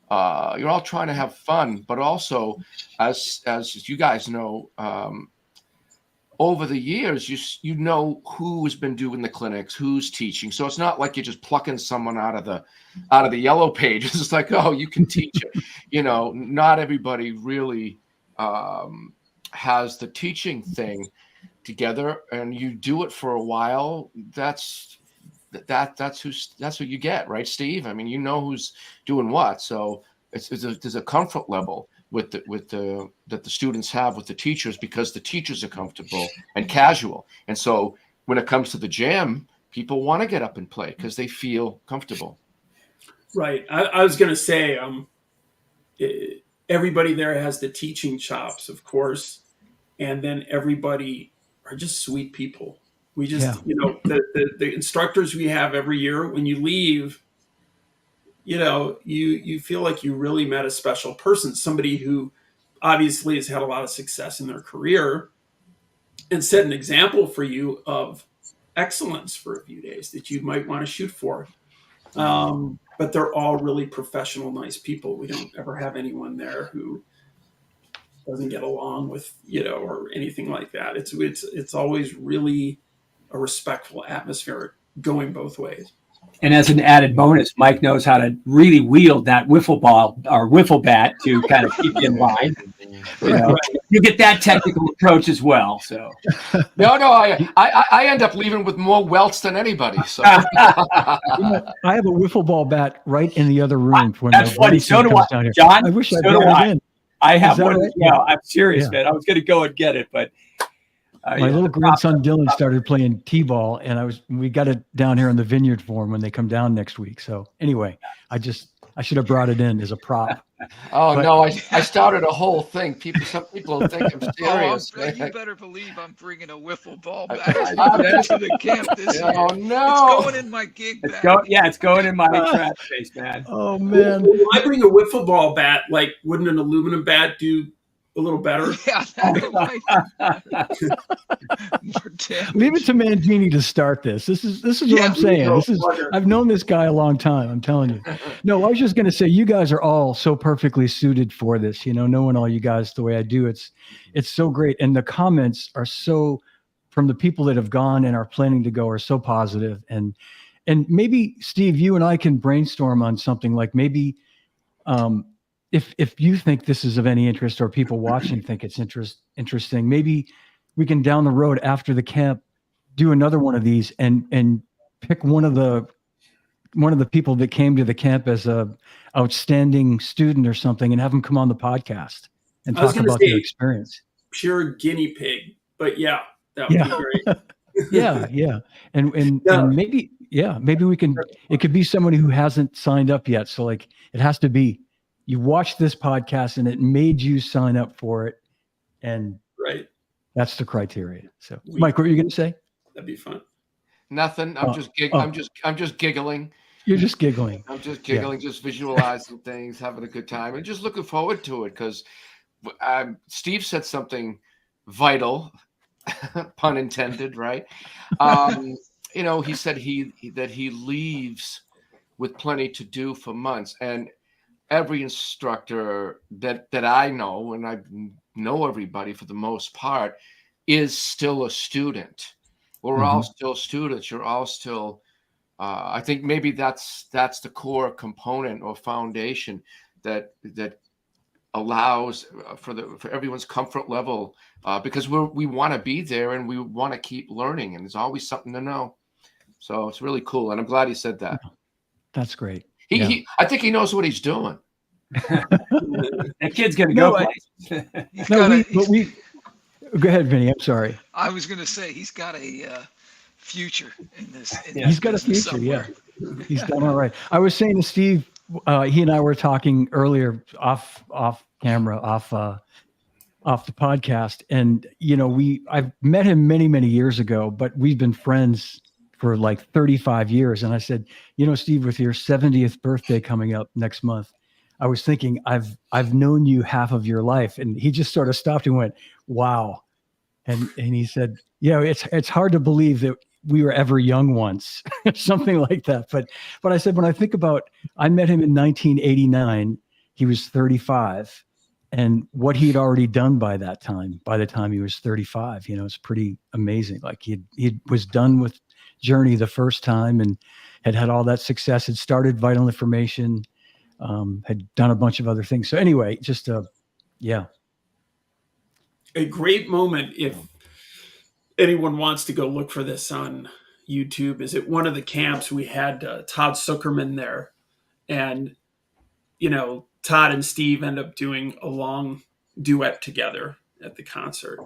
have fun, but also as you guys know, over the years, you know who's been doing the clinics, who's teaching. So it's not like you're just plucking someone out of the yellow pages. It's like, oh, you can teach it. Not everybody really has the teaching thing together, and you do it for a while. That's who you get, right, Steve? I mean, who's doing what. So there's a comfort level that the students have with the teachers, because the teachers are comfortable and casual. And so when it comes to the jam, people want to get up and play because they feel comfortable. Right. I was going to say, everybody there has the teaching chops, of course, and then everybody are just sweet people. We just, the instructors we have every year, when you leave, you feel like you really met a special person, somebody who obviously has had a lot of success in their career and set an example for you of excellence for a few days that you might want to shoot for. But they're all really professional, nice people. We don't ever have anyone there who doesn't get along with, or anything like that. It's always really a respectful atmosphere going both ways. And as an added bonus, Mike knows how to really wield that wiffle ball or wiffle bat to kind of keep you in line. You get that technical approach as well. So no, I end up leaving with more welts than anybody. So I have a wiffle ball bat right in the other room. That's funny. So do I, down here. John. I wish I so brought it in. I have one right? as well. Yeah. I'm serious, Yeah. man. I was going to go and get it, but my little grandson Dylan started playing t-ball, and we got it down here in the vineyard for him when they come down next week. So anyway, I should have brought it in as a prop. No, I started a whole thing. Some people think I'm serious. You better believe I'm bringing a wiffle ball back to the camp this year. Oh no! It's going in my gig bag. It's going in my trash space, man. Oh man! When I bring a wiffle ball bat, like, wouldn't an aluminum bat do a little better? Yeah, Leave it to Mangini to start this. This is what I'm saying. I've known this guy a long time. I'm telling you. No, I was just going to say, you guys are all so perfectly suited for this. Knowing all you guys the way I do, it's so great. And the comments are so, from the people that have gone and are planning to go, are so positive. And maybe Steve, you and I can brainstorm on something like maybe. If you think this is of any interest, or people watching think it's interesting, maybe we can down the road after the camp do another one of these and pick one of the people that came to the camp as a outstanding student or something, and have them come on the podcast and talk about their experience. Pure guinea pig, but yeah, that would be great. yeah, and maybe we can. It could be somebody who hasn't signed up yet, so like it has to be. You watched this podcast and it made you sign up for it, and right, that's the criteria. So, Mike, what were you going to say? That'd be fun. Nothing. I'm just giggling. You're just giggling. I'm just giggling, just visualizing things, having a good time, and just looking forward to it. Because Steve said something vital, pun intended, right? He said that he leaves with plenty to do for months, and every instructor that I know, and I know everybody for the most part, is still a student. We're all still students. You're all still. I think maybe that's the core component or foundation that allows for everyone's comfort level, because we want to be there and we want to keep learning, and there's always something to know. So it's really cool, and I'm glad he said that. That's great. I think he knows what he's doing. That kid's gonna go places. Go ahead, Vinny. I'm sorry. I was going to say he's got a future in this. In He's this got a business future. Yeah. somewhere. He's done all right. I was saying to Steve, he and I were talking earlier off camera, off the podcast, and I've met him many years ago, but we've been friends for like 35 years. And I said, Steve, with your 70th birthday coming up next month, I was thinking I've known you half of your life. And he just sort of stopped and went, wow. And he said, it's hard to believe that we were ever young once, something like that. But I said, when I think about, I met him in 1989, he was 35, and what he'd already done by the time he was 35, it's pretty amazing. Like he was done with Journey the first time and had all that success, had started Vital Information, had done a bunch of other things. So anyway, just a great moment, if anyone wants to go look for this on YouTube, is at one of the camps we had Todd Zuckerman there, and Todd and Steve end up doing a long duet together at the concert,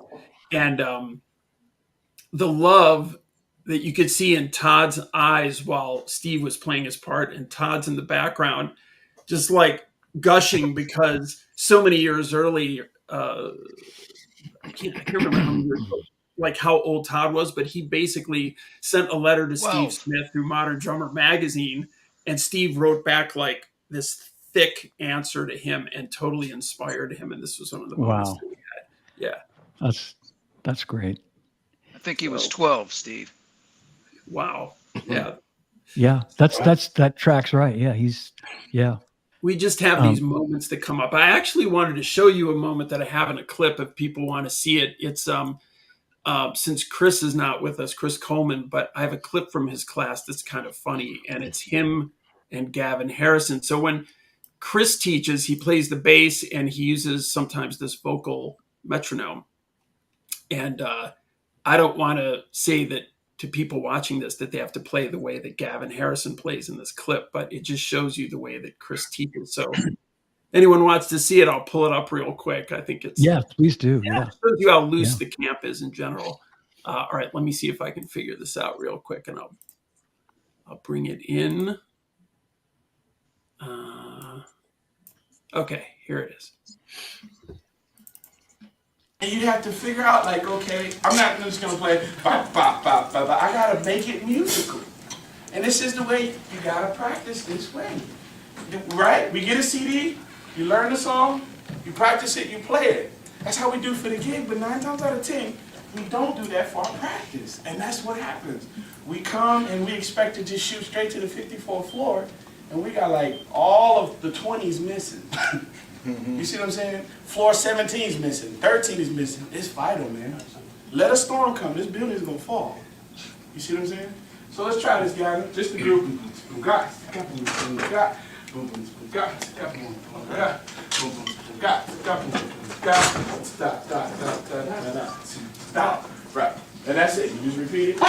and the love that you could see in Todd's eyes while Steve was playing his part, and Todd's in the background just like gushing, because so many years earlier, I can't remember how many years ago, like how old Todd was, but he basically sent a letter to Steve Smith through Modern Drummer magazine, and Steve wrote back like this thick answer to him and totally inspired him. And this was one of the moments that we had. Yeah. That's great. I think he was 12, Steve. Wow. Yeah. Yeah. That tracks right. Yeah. We just have these moments that come up. I actually wanted to show you a moment that I have in a clip if people want to see it. It's since Chris is not with us, Chris Coleman, but I have a clip from his class that's kind of funny, and it's him and Gavin Harrison. So when Chris teaches, he plays the bass and he uses sometimes this vocal metronome. And I don't want to say that to people watching this that they have to play the way that Gavin Harrison plays in this clip, but it just shows you the way that Chris teaches. So anyone wants to see it, I'll pull it up real quick. I think it's... Yeah, please do. Yeah. It shows you how loose the camp is in general. All right, let me see if I can figure this out real quick, and I'll bring it in. Okay, here it is. And you have to figure out, like, okay, I'm not just gonna play bop, bop, bop, bop, bop. I gotta make it musical. And this is the way you gotta practice this way. Right? We get a CD, you learn the song, you practice it, you play it. That's how we do for the gig, but 9 times out of 10, we don't do that for our practice. And that's what happens. We come and we expect to just shoot straight to the 54th floor, and we got like all of the 20s missing. You see what I'm saying? Floor 17 is missing, 13 is missing. It's vital, man. Let a storm come, this building is gonna fall. You see what I'm saying? So let's try this, guys. Just the group. Stop. Right. And that's it. You just repeat it.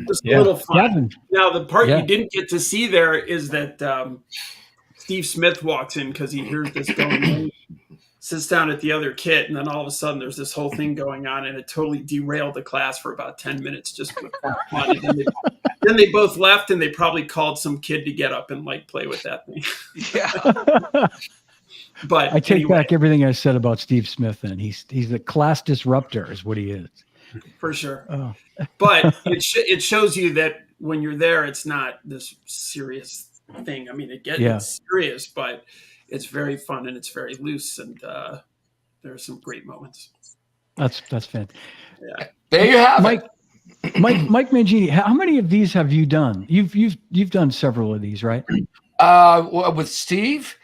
Just a little fun. Gavin. Now, the part you didn't get to see there is that Steve Smith walks in because he hears this going on, sits down at the other kit, and then all of a sudden there's this whole thing going on, and it totally derailed the class for about 10 minutes just with fun. Then they both left, and they probably called some kid to get up and like play with that thing. Yeah. But I take anyway, back everything I said about Steve Smith. Then he's the class disruptor, is what he is. for sure. Oh, But it shows you that when you're there, it's not this serious thing. I mean, yeah, it's serious, but it's very fun and it's very loose, and there are some great moments. that's fantastic. Yeah. There you have Mike, it. Mike Mangini, how many of these have you done? You've done several of these, right? With Steve,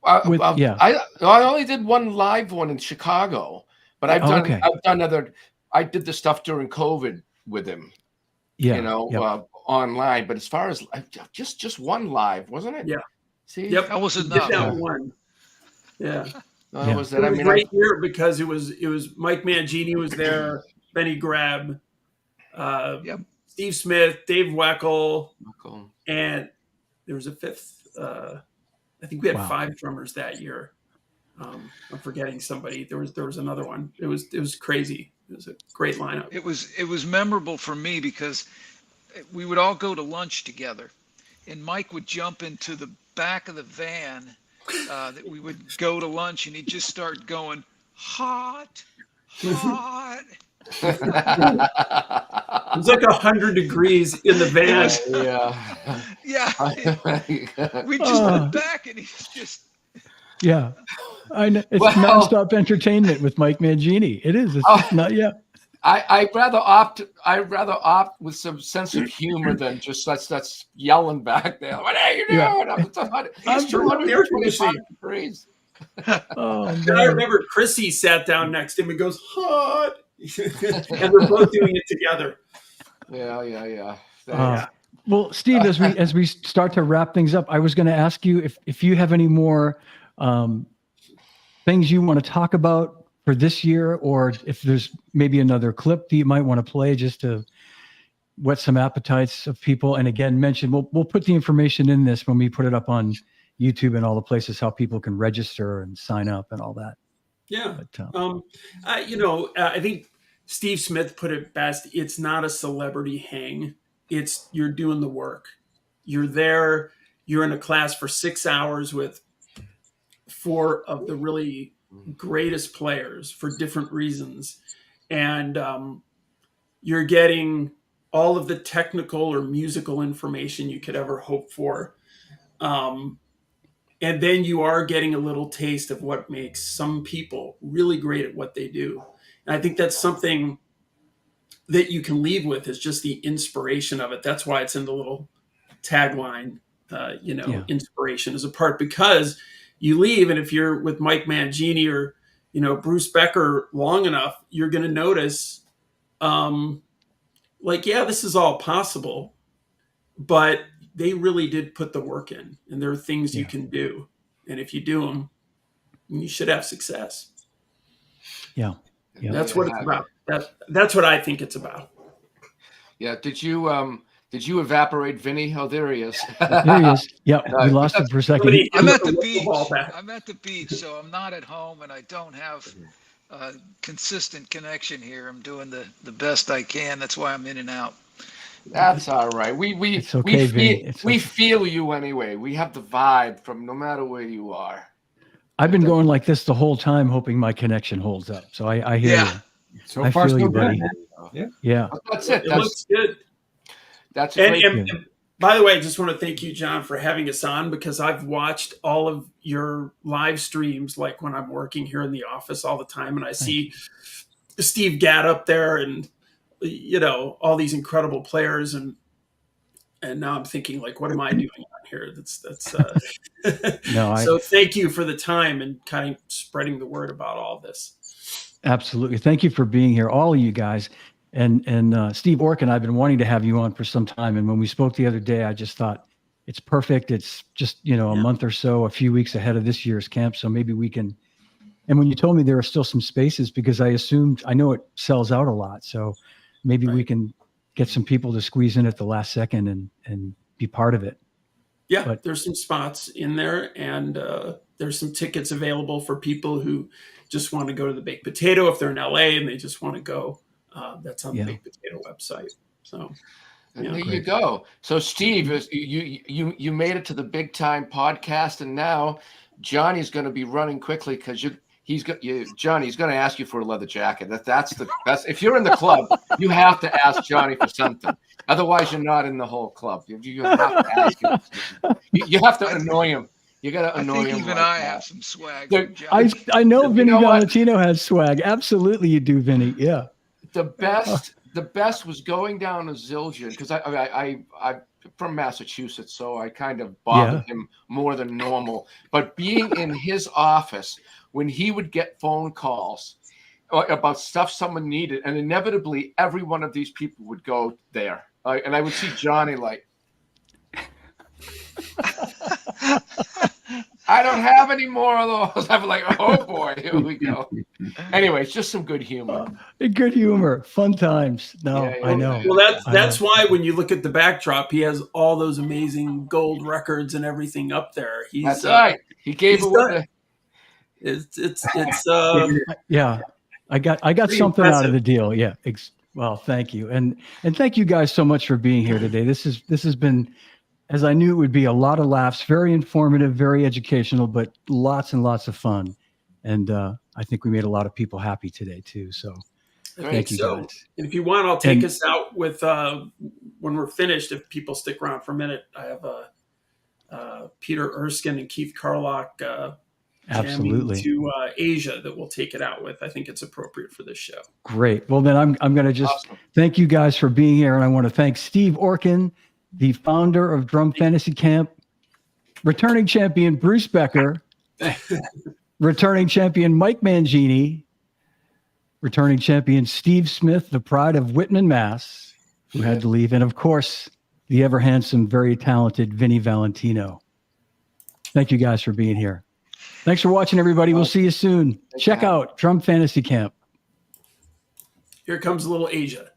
Yeah. I only did one live one in Chicago, but I've done okay. other. I did the stuff during COVID with him, Yeah. you know, Yep. online. But as far as just one live, wasn't it? Yeah. See, Yep. That was We did enough. that one. Yeah. Yeah. was It that? I was a mean, great year because it was Mike Mangini was there, Benny Grab, Yep. Steve Smith, Dave Weckl, Michael. and there was a fifth. I think we had Wow. 5 drummers that year. I'm forgetting somebody. There was another one. It was crazy. It was a great lineup. It was memorable for me because we would all go to lunch together, and Mike would jump into the back of the van that we would go to lunch, and he'd just start going hot, hot. It was like 100 degrees in the van. Yeah, we just went back, and he's just Yeah. I know. It's Well- nonstop entertainment with Mike Mangini. It is. It's not. Yeah. I'd rather opt with some sense of humor than just that's yelling back there. What are you doing? Yeah. It's 225 degrees. Oh, And I man. remember Chrissy sat down next to him and goes, hot. And we're both doing it together. Yeah. Well, Steve, as we start to wrap things up, I was going to ask you if you have any more things you want to talk about for this year, or if there's maybe another clip that you might want to play just to whet some appetites of people. And again, we'll put the information in this when we put it up on YouTube and all the places how people can register and sign up and all that. Yeah. But, I think Steve Smith put it best. It's not a celebrity hang. It's you're doing the work. You're there. You're in a class for 6 hours with 4 of the really greatest players for different reasons. And you're getting all of the technical or musical information you could ever hope for. And then you are getting a little taste of what makes some people really great at what they do. And I think that's something that you can leave with is just the inspiration of it. That's why it's in the little tagline, Inspiration is a part, because you leave, and if you're with Mike Mangini or, Bruce Becker long enough, you're going to notice, this is all possible, but they really did put the work in, and there are things you can do. And if you do them, you should have success. yeah. That's what it's about. That's what I think it's about. Yeah. Did you evaporate Vinny? Oh, there he is. There he is. Yeah. We lost him for a second. I'm at the beach. I'm at the beach, so I'm not at home, and I don't have a consistent connection here. I'm doing the best I can. That's why I'm in and out. That's all right. It's okay, Vinny. We feel you anyway. We have the vibe from no matter where you are. I've been going like this the whole time, hoping my connection holds up. So I hear you. So I far, feel so you, good. buddy. Yeah. Yeah. That's it. It looks good. That's And, great. and by the way, I just want to thank you, John, for having us on, because I've watched all of your live streams, like when I'm working here in the office all the time, and I see Steve Gadd up there and, all these incredible players. And now I'm thinking, like, what am I doing on here? No, So thank you for the time and kind of spreading the word about all this. absolutely. Thank you for being here, all of you guys. And Steve Orkin, I've been wanting to have you on for some time. And when we spoke the other day, I just thought it's perfect. It's just, a month or so, a few weeks ahead of this year's camp. So maybe we can. And when you told me there are still some spaces, because I know it sells out a lot. So maybe we can get some people to squeeze in at the last second and be part of it. Yeah, there's some spots in there, and there's some tickets available for people who just want to go to the Baked Potato if they're in LA and they just want to go. That's on the Baked Potato website. So and there you go. So Steve, you made it to the big time podcast, and now Johnny's going to be running quickly because Johnny's going to ask you for a leather jacket. That's the best. If you're in the club, you have to ask Johnny for something. Otherwise, you're not in the whole club. You have to ask him. You have to annoy him. You got to I annoy him. think even like I that. have some swag. The- from Johnny. I know Vinny know what? Valentino has swag. Absolutely, you do, Vinny. Yeah. The best was going down to Zildjian because I'm from Massachusetts, so I kind of bothered him more than normal. But being in his office when he would get phone calls about stuff someone needed, and inevitably every one of these people would go there, and I would see Johnny like, I don't have any more of those. I'm like, oh boy, here we go. Anyway, it's just some good humor. Good humor, fun times. No, Yeah, I know. Well, I that's know. why when you look at the backdrop, he has all those amazing gold records and everything up there. That's right. He gave he's away done- It's Yeah, I got Pretty something out of impressive. the deal. Yeah. Well, thank you, and thank you guys so much for being here today. This has been, as I knew it would be, a lot of laughs, very informative, very educational, but lots and lots of fun. And I think we made a lot of people happy today too. So thank you so. guys. If you want, I'll take And- us out with when we're finished. If people stick around for a minute, I have Peter Erskine and Keith Carlock jamming Absolutely. to Asia that we'll take it out with. I think it's appropriate for this show. Great. Well, then I'm going to just Awesome. thank you guys for being here. And I want to thank Steve Orkin, the founder of Drum Fantasy Camp, returning champion Bruce Becker, returning champion Mike Mangini, returning champion Steve Smith, the pride of Whitman, Mass., who had to leave, and of course, the ever handsome, very talented Vinny Valentino. Thank you guys for being here. Thanks for watching, everybody. We'll see you soon. Check out Drum Fantasy Camp. Here comes a little Asia.